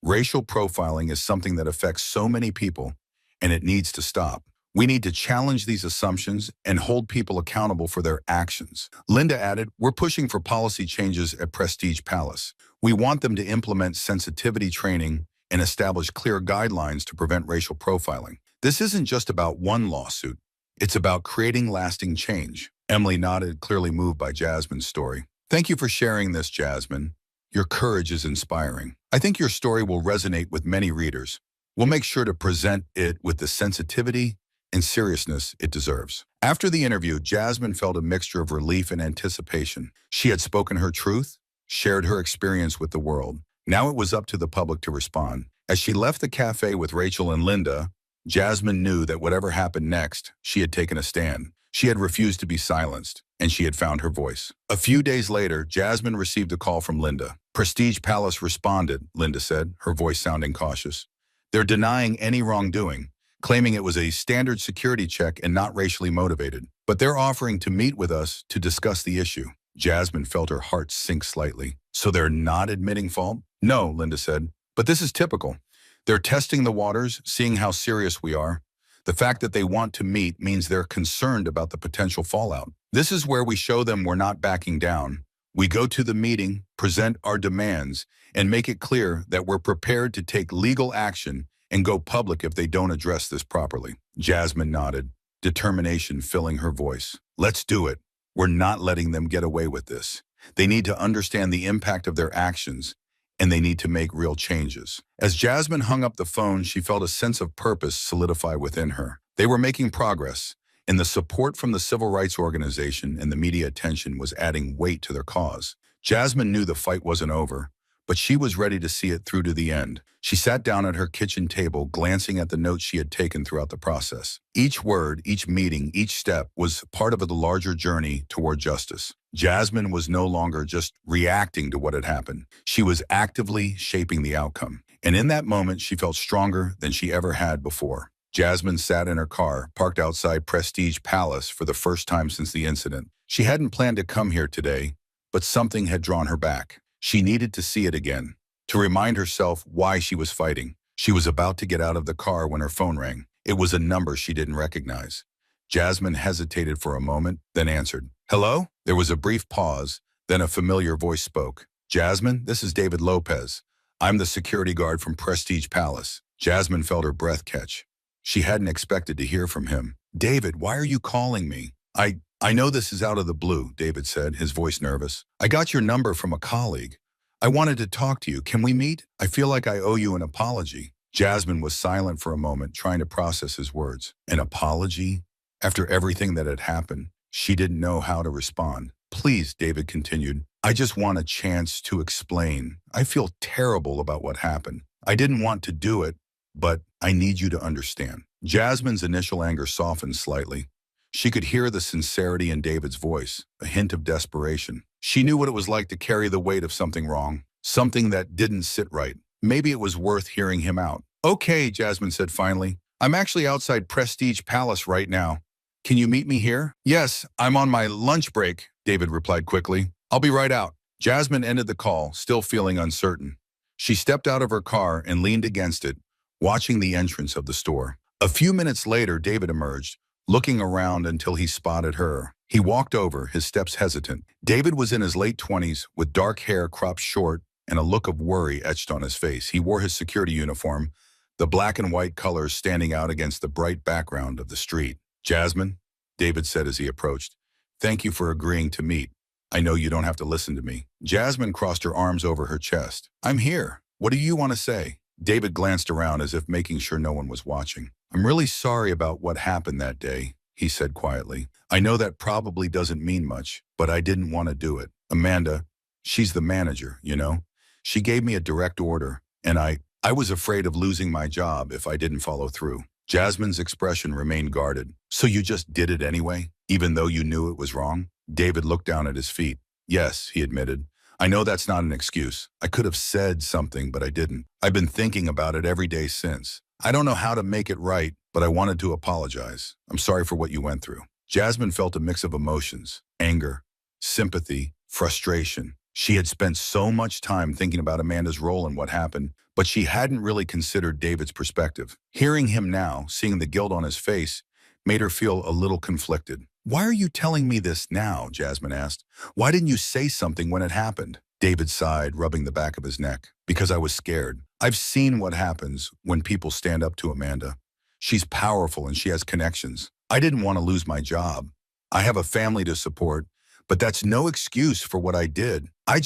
Racial profiling is something that affects so many people, and it needs to stop. We need to challenge these assumptions and hold people accountable for their actions. Linda added, we're pushing for policy changes at Prestige Palace. We want them to implement sensitivity training and establish clear guidelines to prevent racial profiling. This isn't just about one lawsuit. It's about creating lasting change. Emily nodded, clearly moved by Jasmine's story. Thank you for sharing this, Jasmine. Your courage is inspiring. I think your story will resonate with many readers. We'll make sure to present it with the sensitivity and seriousness it deserves. After the interview, Jasmine felt a mixture of relief and anticipation. She had spoken her truth, shared her experience with the world. Now it was up to the public to respond. As she left the cafe with Rachel and Linda, Jasmine knew that whatever happened next, she had taken a stand. She had refused to be silenced, and she had found her voice. A few days later, Jasmine received a call from Linda. Prestige Palace responded, Linda said, her voice sounding cautious. They're denying any wrongdoing, claiming it was a standard security check and not racially motivated. But they're offering to meet with us to discuss the issue. Jasmine felt her heart sink slightly. So they're not admitting fault? No, Linda said, but this is typical. They're testing the waters, seeing how serious we are. The fact that they want to meet means they're concerned about the potential fallout. This is where we show them we're not backing down. We go to the meeting, present our demands, and make it clear that we're prepared to take legal action and go public if they don't address this properly. Jasmine nodded, determination filling her voice. Let's do it. We're not letting them get away with this. They need to understand the impact of their actions, and they need to make real changes. As Jasmine hung up the phone, she felt a sense of purpose solidify within her. They were making progress, and the support from the civil rights organization and the media attention was adding weight to their cause. Jasmine knew the fight wasn't over, but she was ready to see it through to the end. She sat down at her kitchen table, glancing at the notes she had taken throughout the process. Each word, each meeting, each step was part of the larger journey toward justice. Jasmine was no longer just reacting to what had happened. She was actively shaping the outcome. And in that moment, she felt stronger than she ever had before. Jasmine sat in her car, parked outside Prestige Palace for the first time since the incident. She hadn't planned to come here today, but something had drawn her back. She needed to see it again, to remind herself why she was fighting. She was about to get out of the car when her phone rang. It was a number she didn't recognize. Jasmine hesitated for a moment, then answered. Hello? There was a brief pause, then a familiar voice spoke. Jasmine, this is David Lopez. I'm the security guard from Prestige Palace. Jasmine felt her breath catch. She hadn't expected to hear from him. David, why are you calling me? I know this is out of the blue, David said, his voice nervous. I got your number from a colleague. I wanted to talk to you. Can we meet? I feel like I owe you an apology. Jasmine was silent for a moment, trying to process his words. An apology? After everything that had happened, she didn't know how to respond. Please, David continued. I just want a chance to explain. I feel terrible about what happened. I didn't want to do it, but I need you to understand. Jasmine's initial anger softened slightly. She could hear the sincerity in David's voice, a hint of desperation. She knew what it was like to carry the weight of something wrong, something that didn't sit right. Maybe it was worth hearing him out. Okay, Jasmine said finally. I'm actually outside Prestige Palace right now. Can you meet me here? Yes, I'm on my lunch break, David replied quickly. I'll be right out. Jasmine ended the call, still feeling uncertain. She stepped out of her car and leaned against it, watching the entrance of the store. A few minutes later, David emerged, looking around until he spotted her. He walked over, his steps hesitant. David was in his late 20s, with dark hair cropped short and a look of worry etched on his face. He wore his security uniform, the black and white colors standing out against the bright background of the street. Jasmine, David said as he approached, thank you for agreeing to meet. I know you don't have to listen to me. Jasmine crossed her arms over her chest. I'm here. What do you want to say? David glanced around as if making sure no one was watching. I'm really sorry about what happened that day, he said quietly. I know that probably doesn't mean much, but I didn't want to do it. Amanda, she's the manager, you know? She gave me a direct order, and I was afraid of losing my job if I didn't follow through. Jasmine's expression remained guarded. So you just did it anyway, even though you knew it was wrong? David looked down at his feet. Yes, he admitted. I know that's not an excuse. I could have said something, but I didn't. I've been thinking about it every day since. I don't know how to make it right, but I wanted to apologize. I'm sorry for what you went through. Jasmine felt a mix of emotions, anger, sympathy, frustration. She had spent so much time thinking about Amanda's role in what happened, but she hadn't really considered David's perspective. Hearing him now, seeing the guilt on his face, made her feel a little conflicted. Why are you telling me this now? Jasmine asked. Why didn't you say something when it happened? David sighed, rubbing the back of his neck. Because I was scared. I've seen what happens when people stand up to Amanda. She's powerful and she has connections. I didn't want to lose my job. I have a family to support, but that's no excuse for what I did. I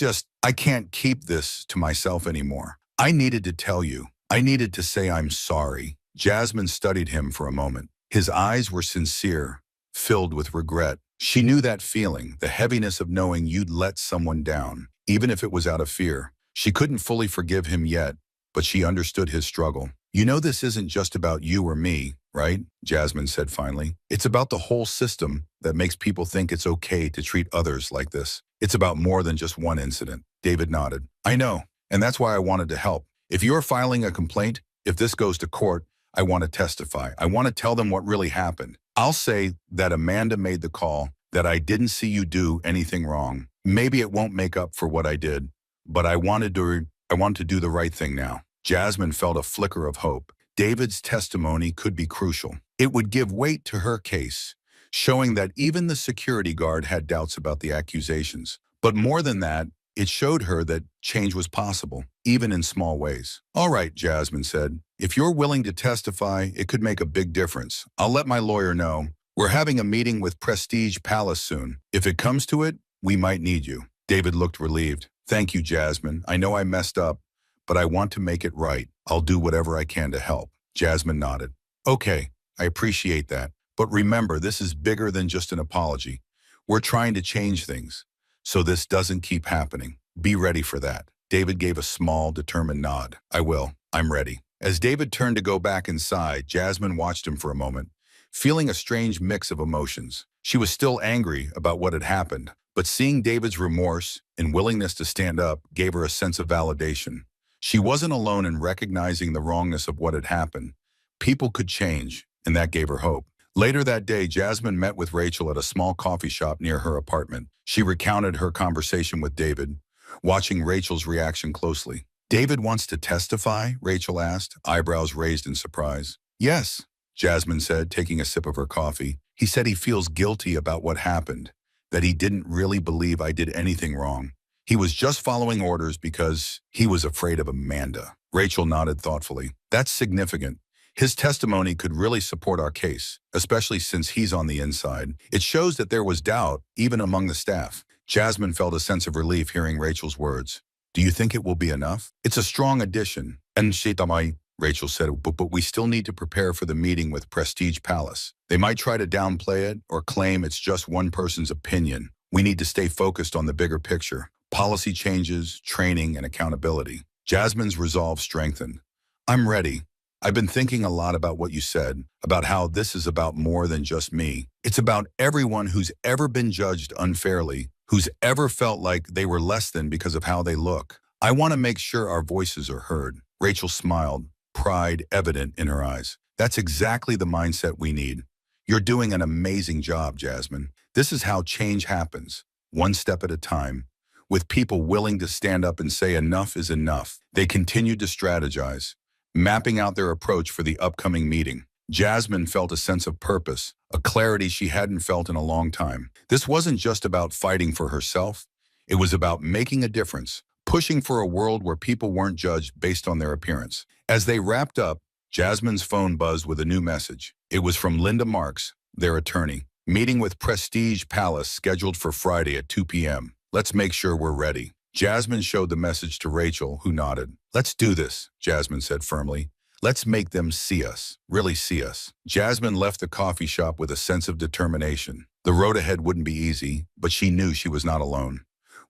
can't keep this to myself anymore. I needed to tell you. I needed to say I'm sorry. Jasmine studied him for a moment. His eyes were sincere, filled with regret. She knew that feeling, the heaviness of knowing you'd let someone down, even if it was out of fear. She couldn't fully forgive him yet, but she understood his struggle. You know this isn't just about you or me, right? Jasmine said finally. It's about the whole system that makes people think it's okay to treat others like this. It's about more than just one incident. David nodded. I know, and that's why I wanted to help. If you're filing a complaint, if this goes to court, I want to testify. I want to tell them what really happened. I'll say that Amanda made the call, that I didn't see you do anything wrong. Maybe it won't make up for what I did, but I wanted to do the right thing now. Jasmine felt a flicker of hope. David's testimony could be crucial. It would give weight to her case, showing that even the security guard had doubts about the accusations. But more than that, it showed her that change was possible, even in small ways. All right, Jasmine said. If you're willing to testify, it could make a big difference. I'll let my lawyer know. We're having a meeting with Prestige Palace soon. If it comes to it, we might need you. David looked relieved. Thank you, Jasmine. I know I messed up, but I want to make it right. I'll do whatever I can to help. Jasmine nodded. Okay, I appreciate that. But remember, this is bigger than just an apology. We're trying to change things, so this doesn't keep happening. Be ready for that. David gave a small, determined nod. I will. I'm ready. As David turned to go back inside, Jasmine watched him for a moment, feeling a strange mix of emotions. She was still angry about what had happened, but seeing David's remorse and willingness to stand up gave her a sense of validation. She wasn't alone in recognizing the wrongness of what had happened. People could change, and that gave her hope. Later that day, Jasmine met with Rachel at a small coffee shop near her apartment. She recounted her conversation with David, watching Rachel's reaction closely. David wants to testify? Rachel asked, eyebrows raised in surprise. Yes, Jasmine said, taking a sip of her coffee. He said he feels guilty about what happened, that he didn't really believe I did anything wrong. He was just following orders because he was afraid of Amanda. Rachel nodded thoughtfully. That's significant. His testimony could really support our case, especially since he's on the inside. It shows that there was doubt, even among the staff. Jasmine felt a sense of relief hearing Rachel's words. Do you think it will be enough? It's a strong addition. And Shaitamai, Rachel said, but we still need to prepare for the meeting with Prestige Palace. They might try to downplay it or claim it's just one person's opinion. We need to stay focused on the bigger picture. Policy changes, training, and accountability. Jasmine's resolve strengthened. I'm ready. I've been thinking a lot about what you said, about how this is about more than just me. It's about everyone who's ever been judged unfairly, who's ever felt like they were less than because of how they look. I want to make sure our voices are heard. Rachel smiled, pride evident in her eyes. That's exactly the mindset we need. You're doing an amazing job, Jasmine. This is how change happens, one step at a time, with people willing to stand up and say enough is enough. They continued to strategize, mapping out their approach for the upcoming meeting. Jasmine felt a sense of purpose, a clarity she hadn't felt in a long time. This wasn't just about fighting for herself. It was about making a difference, pushing for a world where people weren't judged based on their appearance. As they wrapped up, Jasmine's phone buzzed with a new message. It was from Linda Marks, their attorney. Meeting with Prestige Palace scheduled for Friday at 2 p.m. Let's make sure we're ready. Jasmine showed the message to Rachel, who nodded. Let's do this, Jasmine said firmly. Let's make them see us, really see us. Jasmine left the coffee shop with a sense of determination. The road ahead wouldn't be easy, but she knew she was not alone.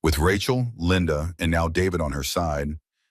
With Rachel, Linda, and now David on her side,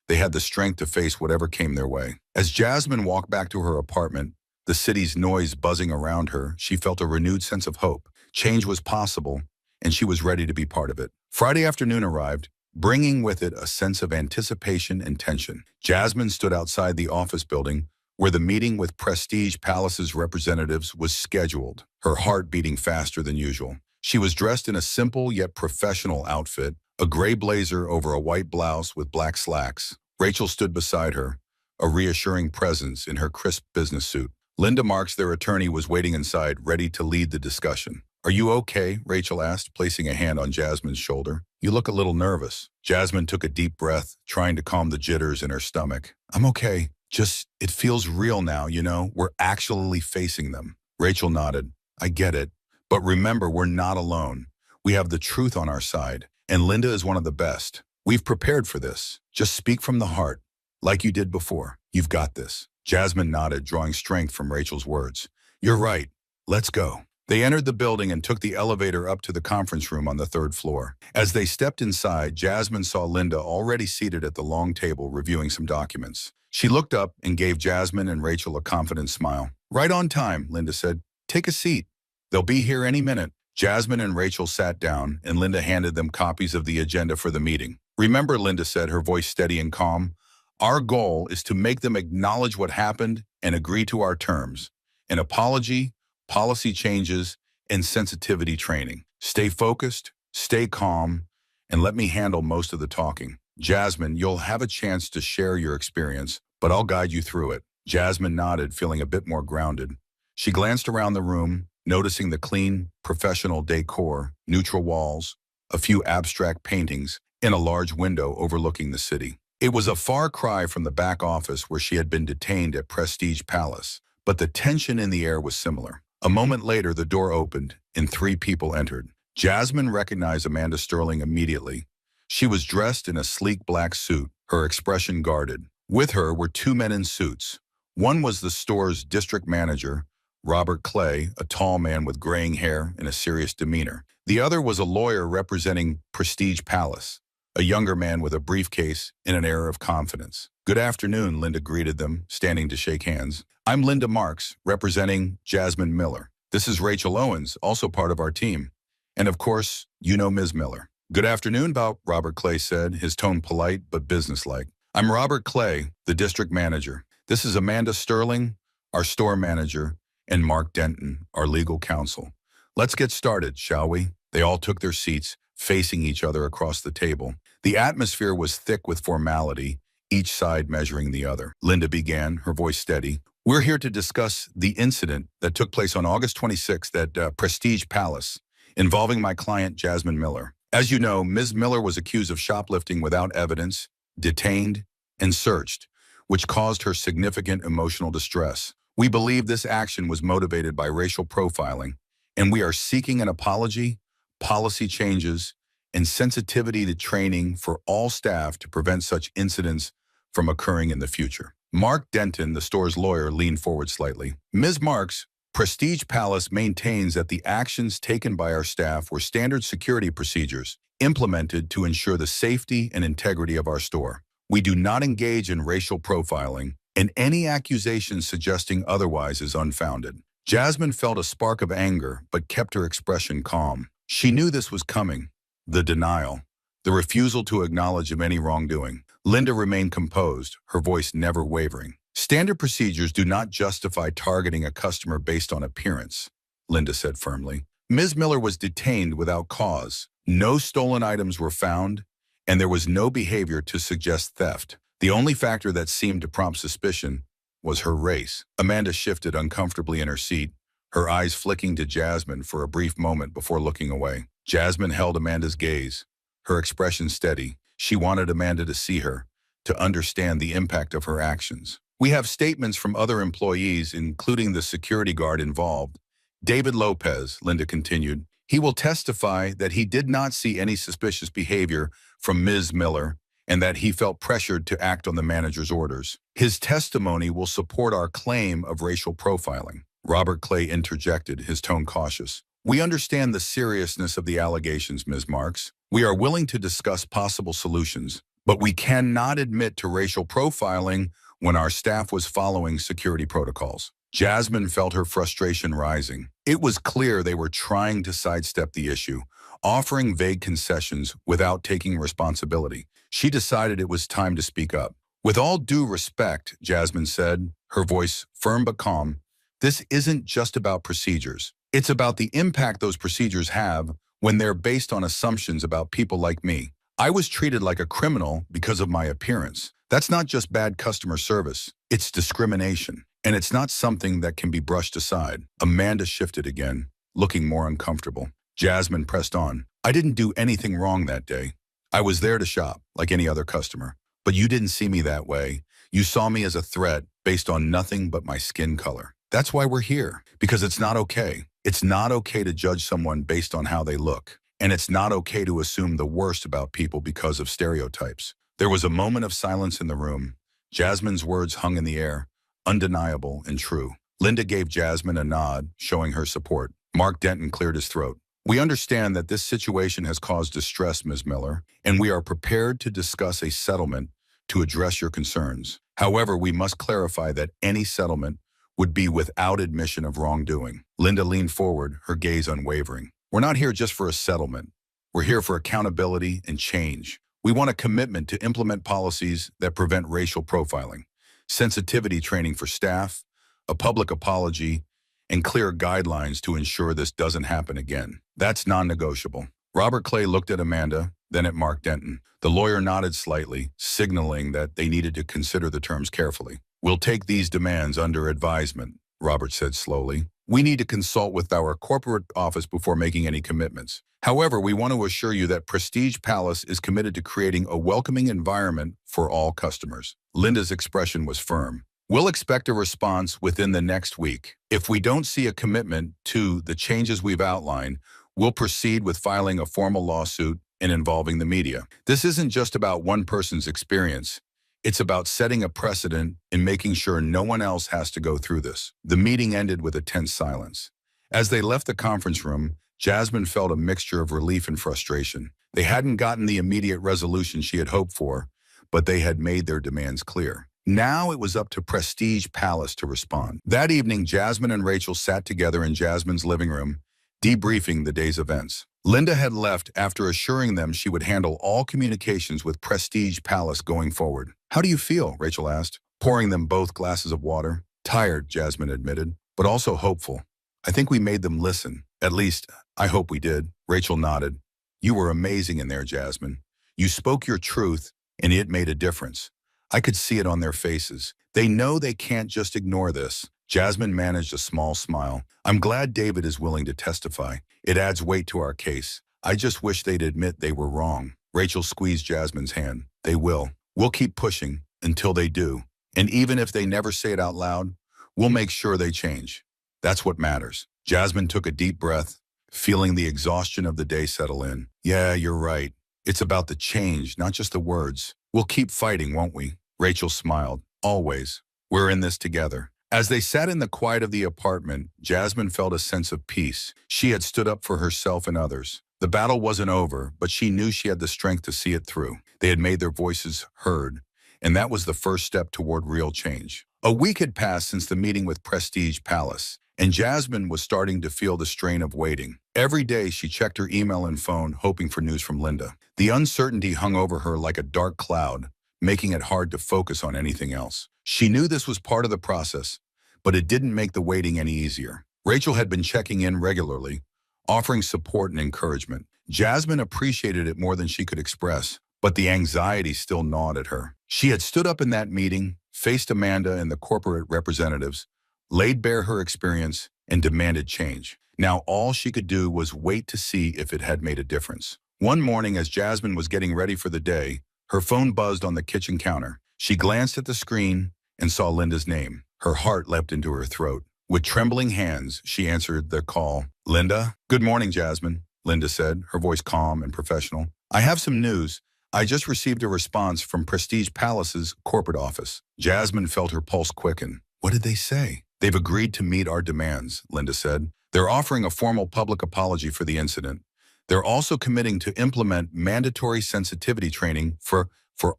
they had the strength to face whatever came their way. As Jasmine walked back to her apartment, the city's noise buzzing around her, she felt a renewed sense of hope. Change was possible, and she was ready to be part of it. Friday afternoon arrived, bringing with it a sense of anticipation and tension. Jasmine stood outside the office building where the meeting with Prestige Palace's representatives was scheduled, her heart beating faster than usual. She was dressed in a simple yet professional outfit, a gray blazer over a white blouse with black slacks. Rachel stood beside her, a reassuring presence in her crisp business suit. Linda Marks, their attorney, was waiting inside, ready to lead the discussion. Are you okay? Rachel asked, placing a hand on Jasmine's shoulder. You look a little nervous. Jasmine took a deep breath, trying to calm the jitters in her stomach. I'm okay. Just, it feels real now, you know? We're actually facing them. Rachel nodded. I get it. But remember, we're not alone. We have the truth on our side, and Linda is one of the best. We've prepared for this. Just speak from the heart, like you did before. You've got this. Jasmine nodded, drawing strength from Rachel's words. You're right. Let's go. They entered the building and took the elevator up to the conference room on the third floor. As they stepped inside, Jasmine saw Linda already seated at the long table reviewing some documents. She looked up and gave Jasmine and Rachel a confident smile. Right on time, Linda said. Take a seat. They'll be here any minute. Jasmine and Rachel sat down, and Linda handed them copies of the agenda for the meeting. Remember, Linda said, her voice steady and calm, our goal is to make them acknowledge what happened and agree to our terms. An apology, policy changes, and sensitivity training. Stay focused, stay calm, and let me handle most of the talking. Jasmine, you'll have a chance to share your experience, but I'll guide you through it. Jasmine nodded, feeling a bit more grounded. She glanced around the room, noticing the clean, professional decor, neutral walls, a few abstract paintings, and a large window overlooking the city. It was a far cry from the back office where she had been detained at Prestige Palace, but the tension in the air was similar. A moment later, the door opened, and 3 people entered. Jasmine recognized Amanda Sterling immediately. She was dressed in a sleek black suit, her expression guarded. With her were 2 men in suits. One was the store's district manager, Robert Clay, a tall man with graying hair and a serious demeanor. The other was a lawyer representing Prestige Palace, a younger man with a briefcase and an air of confidence. Good afternoon, Linda greeted them, standing to shake hands. I'm Linda Marks, representing Jasmine Miller. This is Rachel Owens, also part of our team. And of course, you know Ms. Miller. Good afternoon, Robert Clay said, his tone polite but businesslike. I'm Robert Clay, the district manager. This is Amanda Sterling, our store manager, and Mark Denton, our legal counsel. Let's get started, shall we? They all took their seats, facing each other across the table. The atmosphere was thick with formality, each side measuring the other. Linda began, her voice steady. We're here to discuss the incident that took place on August 26th at Prestige Palace, involving my client, Jasmine Miller. As you know, Ms. Miller was accused of shoplifting without evidence, detained, and searched, which caused her significant emotional distress. We believe this action was motivated by racial profiling, and we are seeking an apology, policy changes, and sensitivity to training for all staff to prevent such incidents from occurring in the future. Mark Denton, the store's lawyer, leaned forward slightly. Ms. Marks, Prestige Palace maintains that the actions taken by our staff were standard security procedures implemented to ensure the safety and integrity of our store. We do not engage in racial profiling, and any accusation suggesting otherwise is unfounded. Jasmine felt a spark of anger, but kept her expression calm. She knew this was coming. The denial, the refusal to acknowledge of any wrongdoing. Linda remained composed, her voice never wavering. Standard procedures do not justify targeting a customer based on appearance, Linda said firmly. Ms. Miller was detained without cause. No stolen items were found, and there was no behavior to suggest theft. The only factor that seemed to prompt suspicion was her race. Amanda shifted uncomfortably in her seat, her eyes flicking to Jasmine for a brief moment before looking away. Jasmine held Amanda's gaze, her expression steady. She wanted Amanda to see her, to understand the impact of her actions. We have statements from other employees, including the security guard involved. David Lopez, Linda continued. He will testify that he did not see any suspicious behavior from Ms. Miller and that he felt pressured to act on the manager's orders. His testimony will support our claim of racial profiling. Robert Clay interjected, his tone cautious. We understand the seriousness of the allegations, Ms. Marks. We are willing to discuss possible solutions, but we cannot admit to racial profiling when our staff was following security protocols. Jasmine felt her frustration rising. It was clear they were trying to sidestep the issue, offering vague concessions without taking responsibility. She decided it was time to speak up. With all due respect, Jasmine said, her voice firm but calm, this isn't just about procedures. It's about the impact those procedures have when they're based on assumptions about people like me. I was treated like a criminal because of my appearance. That's not just bad customer service. It's discrimination. And it's not something that can be brushed aside. Amanda shifted again, looking more uncomfortable. Jasmine pressed on. I didn't do anything wrong that day. I was there to shop, like any other customer. But you didn't see me that way. You saw me as a threat based on nothing but my skin color. That's why we're here, because it's not okay. It's not okay to judge someone based on how they look. And it's not okay to assume the worst about people because of stereotypes. There was a moment of silence in the room. Jasmine's words hung in the air, undeniable and true. Linda gave Jasmine a nod, showing her support. Mark Denton cleared his throat. We understand that this situation has caused distress, Ms. Miller, and we are prepared to discuss a settlement to address your concerns. However, we must clarify that any settlement would be without admission of wrongdoing. Linda leaned forward, her gaze unwavering. We're not here just for a settlement. We're here for accountability and change. We want a commitment to implement policies that prevent racial profiling, sensitivity training for staff, a public apology, and clear guidelines to ensure this doesn't happen again. That's non-negotiable. Robert Clay looked at Amanda, then at Mark Denton. The lawyer nodded slightly, signaling that they needed to consider the terms carefully. We'll take these demands under advisement, Robert said slowly. We need to consult with our corporate office before making any commitments. However, we want to assure you that Prestige Palace is committed to creating a welcoming environment for all customers. Linda's expression was firm. We'll expect a response within the next week. If we don't see a commitment to the changes we've outlined, we'll proceed with filing a formal lawsuit and involving the media. This isn't just about one person's experience. It's about setting a precedent and making sure no one else has to go through this. The meeting ended with a tense silence. As they left the conference room, Jasmine felt a mixture of relief and frustration. They hadn't gotten the immediate resolution she had hoped for, but they had made their demands clear. Now it was up to Prestige Palace to respond. That evening, Jasmine and Rachel sat together in Jasmine's living room, debriefing the day's events. Linda had left after assuring them she would handle all communications with Prestige Palace going forward. How do you feel? Rachel asked, pouring them both glasses of water. Tired, Jasmine admitted, but also hopeful. I think we made them listen. At least, I hope we did. Rachel nodded. You were amazing in there, Jasmine. You spoke your truth, and it made a difference. I could see it on their faces. They know they can't just ignore this. Jasmine managed a small smile. I'm glad David is willing to testify. It adds weight to our case. I just wish they'd admit they were wrong. Rachel squeezed Jasmine's hand. They will. We'll keep pushing until they do. And even if they never say it out loud, we'll make sure they change. That's what matters. Jasmine took a deep breath, feeling the exhaustion of the day settle in. Yeah, you're right. It's about the change, not just the words. We'll keep fighting, won't we? Rachel smiled. Always. We're in this together. As they sat in the quiet of the apartment, Jasmine felt a sense of peace. She had stood up for herself and others. The battle wasn't over, but she knew she had the strength to see it through. They had made their voices heard, and that was the first step toward real change. A week had passed since the meeting with Prestige Palace, and Jasmine was starting to feel the strain of waiting. Every day she checked her email and phone, hoping for news from Linda. The uncertainty hung over her like a dark cloud, making it hard to focus on anything else. She knew this was part of the process, but it didn't make the waiting any easier. Rachel had been checking in regularly, offering support and encouragement. Jasmine appreciated it more than she could express, but the anxiety still gnawed at her. She had stood up in that meeting, faced Amanda and the corporate representatives, laid bare her experience, and demanded change. Now all she could do was wait to see if it had made a difference. One morning, as Jasmine was getting ready for the day, her phone buzzed on the kitchen counter. She glanced at the screen and saw Linda's name. Her heart leapt into her throat. With trembling hands, she answered the call. Linda? Good morning, Jasmine, Linda said, her voice calm and professional. I have some news. I just received a response from Prestige Palace's corporate office. Jasmine felt her pulse quicken. What did they say? They've agreed to meet our demands, Linda said. They're offering a formal public apology for the incident. They're also committing to implement mandatory sensitivity training for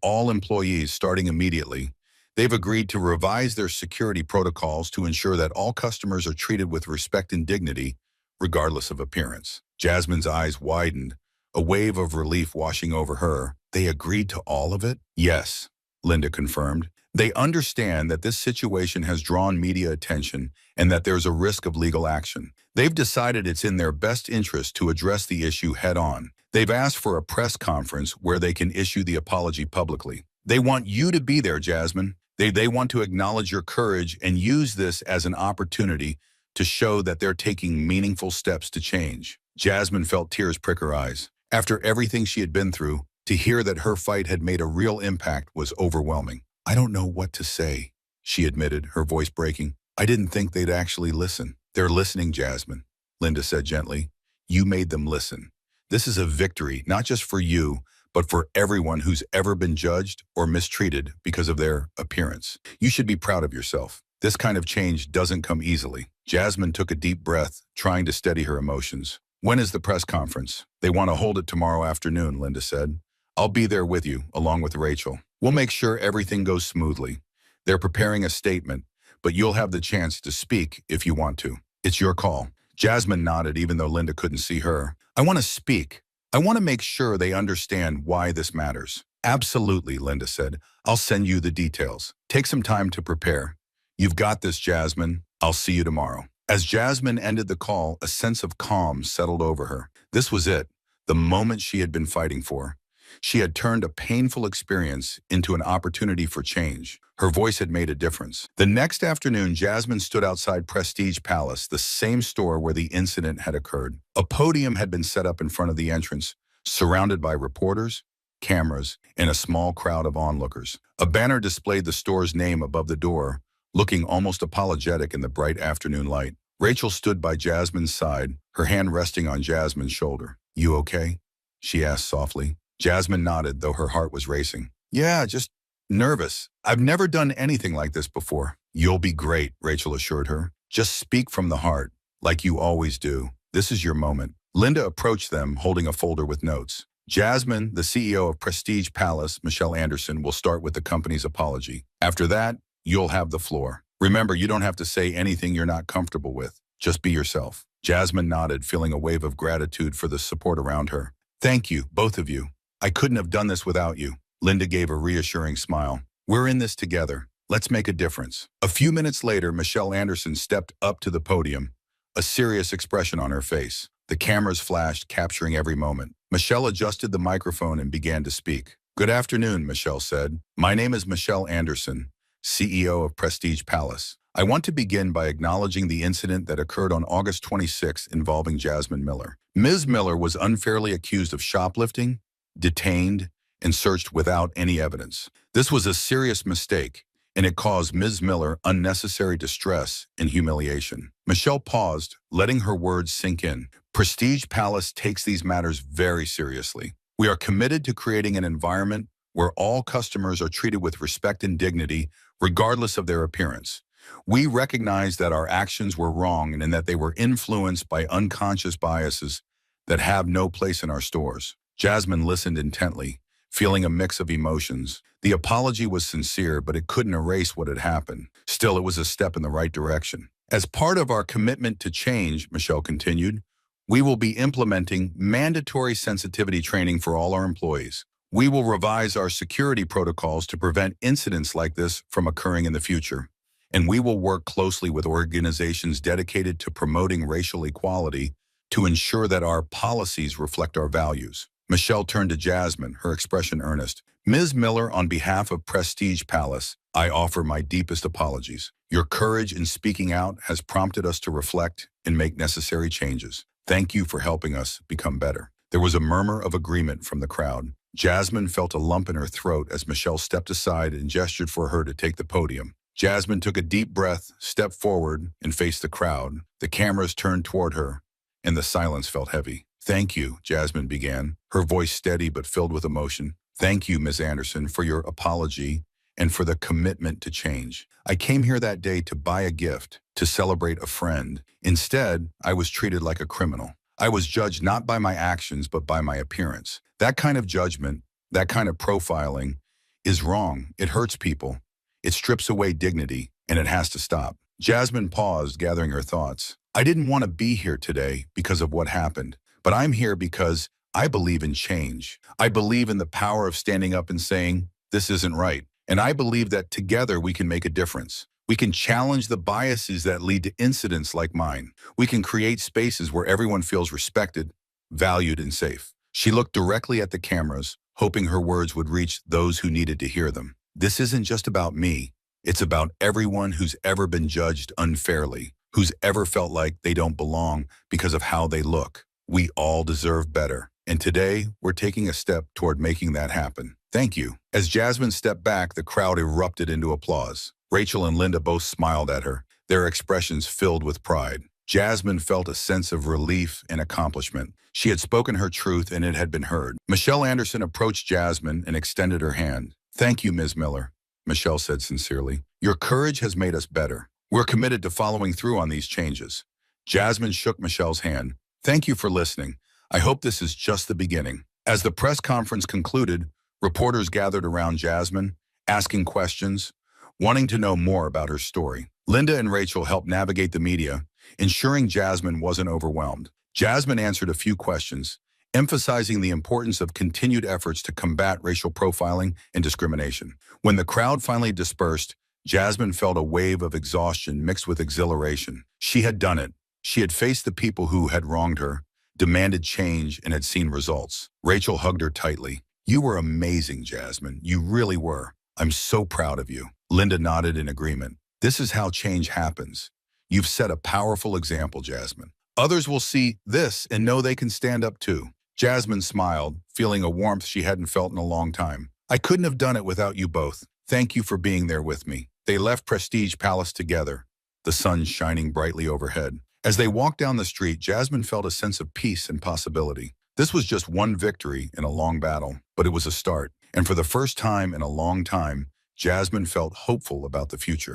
all employees starting immediately. They've agreed to revise their security protocols to ensure that all customers are treated with respect and dignity, regardless of appearance. Jasmine's eyes widened, a wave of relief washing over her. They agreed to all of it? Yes, Linda confirmed. They understand that this situation has drawn media attention and that there's a risk of legal action. They've decided it's in their best interest to address the issue head-on. They've asked for a press conference where they can issue the apology publicly. They want you to be there, Jasmine. They want to acknowledge your courage and use this as an opportunity to show that they're taking meaningful steps to change. Jasmine felt tears prick her eyes. After everything she had been through, to hear that her fight had made a real impact was overwhelming. I don't know what to say, she admitted, her voice breaking. I didn't think they'd actually listen. They're listening, Jasmine, Linda said gently. You made them listen. This is a victory, not just for you, but for everyone who's ever been judged or mistreated because of their appearance. You should be proud of yourself. This kind of change doesn't come easily. Jasmine took a deep breath, trying to steady her emotions. When is the press conference? They want to hold it tomorrow afternoon, Linda said. I'll be there with you, along with Rachel. We'll make sure everything goes smoothly. They're preparing a statement, but you'll have the chance to speak if you want to. It's your call. Jasmine nodded, even though Linda couldn't see her. I want to speak. I want to make sure they understand why this matters. Absolutely, Linda said. I'll send you the details. Take some time to prepare. You've got this, Jasmine. I'll see you tomorrow. As Jasmine ended the call, a sense of calm settled over her. This was it, the moment she had been fighting for. She had turned a painful experience into an opportunity for change. Her voice had made a difference. The next afternoon, Jasmine stood outside Prestige Palace, the same store where the incident had occurred. A podium had been set up in front of the entrance, surrounded by reporters, cameras, and a small crowd of onlookers. A banner displayed the store's name above the door, looking almost apologetic in the bright afternoon light. Rachel stood by Jasmine's side, her hand resting on Jasmine's shoulder. You okay? She asked softly. Jasmine nodded, though her heart was racing. Yeah, just nervous. I've never done anything like this before. You'll be great, Rachel assured her. Just speak from the heart, like you always do. This is your moment. Linda approached them, holding a folder with notes. Jasmine, the CEO of Prestige Palace, Michelle Anderson, will start with the company's apology. After that, you'll have the floor. Remember, you don't have to say anything you're not comfortable with. Just be yourself. Jasmine nodded, feeling a wave of gratitude for the support around her. Thank you, both of you. I couldn't have done this without you. Linda gave a reassuring smile. We're in this together. Let's make a difference. A few minutes later, Michelle Anderson stepped up to the podium, a serious expression on her face. The cameras flashed, capturing every moment. Michelle adjusted the microphone and began to speak. Good afternoon, Michelle said. My name is Michelle Anderson, CEO of Prestige Palace. I want to begin by acknowledging the incident that occurred on August 26 involving Jasmine Miller. Ms. Miller was unfairly accused of shoplifting, detained, and searched without any evidence. This was a serious mistake, and it caused Ms. Miller unnecessary distress and humiliation. Michelle paused, letting her words sink in. Prestige Palace takes these matters very seriously. We are committed to creating an environment where all customers are treated with respect and dignity, regardless of their appearance. We recognize that our actions were wrong and that they were influenced by unconscious biases that have no place in our stores. Jasmine listened intently, feeling a mix of emotions. The apology was sincere, but it couldn't erase what had happened. Still, it was a step in the right direction. As part of our commitment to change, Michelle continued, we will be implementing mandatory sensitivity training for all our employees. We will revise our security protocols to prevent incidents like this from occurring in the future. And we will work closely with organizations dedicated to promoting racial equality to ensure that our policies reflect our values. Michelle turned to Jasmine, her expression earnest. Ms. Miller, on behalf of Prestige Palace, I offer my deepest apologies. Your courage in speaking out has prompted us to reflect and make necessary changes. Thank you for helping us become better. There was a murmur of agreement from the crowd. Jasmine felt a lump in her throat as Michelle stepped aside and gestured for her to take the podium. Jasmine took a deep breath, stepped forward, and faced the crowd. The cameras turned toward her, and the silence felt heavy. Thank you, Jasmine began, her voice steady but filled with emotion. Thank you, Ms. Anderson, for your apology and for the commitment to change. I came here that day to buy a gift, to celebrate a friend. Instead, I was treated like a criminal. I was judged not by my actions, but by my appearance. That kind of judgment, that kind of profiling, is wrong. It hurts people. It strips away dignity, and it has to stop. Jasmine paused, gathering her thoughts. I didn't want to be here today because of what happened, but I'm here because I believe in change. I believe in the power of standing up and saying, this isn't right. And I believe that together we can make a difference. We can challenge the biases that lead to incidents like mine. We can create spaces where everyone feels respected, valued, and safe. She looked directly at the cameras, hoping her words would reach those who needed to hear them. This isn't just about me. It's about everyone who's ever been judged unfairly, who's ever felt like they don't belong because of how they look. We all deserve better. And today, we're taking a step toward making that happen. Thank you. As Jasmine stepped back, the crowd erupted into applause. Rachel and Linda both smiled at her, their expressions filled with pride. Jasmine felt a sense of relief and accomplishment. She had spoken her truth and it had been heard. Michelle Anderson approached Jasmine and extended her hand. Thank you, Ms. Miller, Michelle said sincerely. Your courage has made us better. We're committed to following through on these changes. Jasmine shook Michelle's hand. Thank you for listening. I hope this is just the beginning. As the press conference concluded, reporters gathered around Jasmine, asking questions, wanting to know more about her story. Linda and Rachel helped navigate the media, ensuring Jasmine wasn't overwhelmed. Jasmine answered a few questions, emphasizing the importance of continued efforts to combat racial profiling and discrimination. When the crowd finally dispersed, Jasmine felt a wave of exhaustion mixed with exhilaration. She had done it. She had faced the people who had wronged her, demanded change, and had seen results. Rachel hugged her tightly. You were amazing, Jasmine. You really were. I'm so proud of you. Linda nodded in agreement. This is how change happens. You've set a powerful example, Jasmine. Others will see this and know they can stand up too. Jasmine smiled, feeling a warmth she hadn't felt in a long time. I couldn't have done it without you both. Thank you for being there with me. They left Prestige Palace together, the sun shining brightly overhead. As they walked down the street, Jasmine felt a sense of peace and possibility. This was just one victory in a long battle, but it was a start. And for the first time in a long time, Jasmine felt hopeful about the future.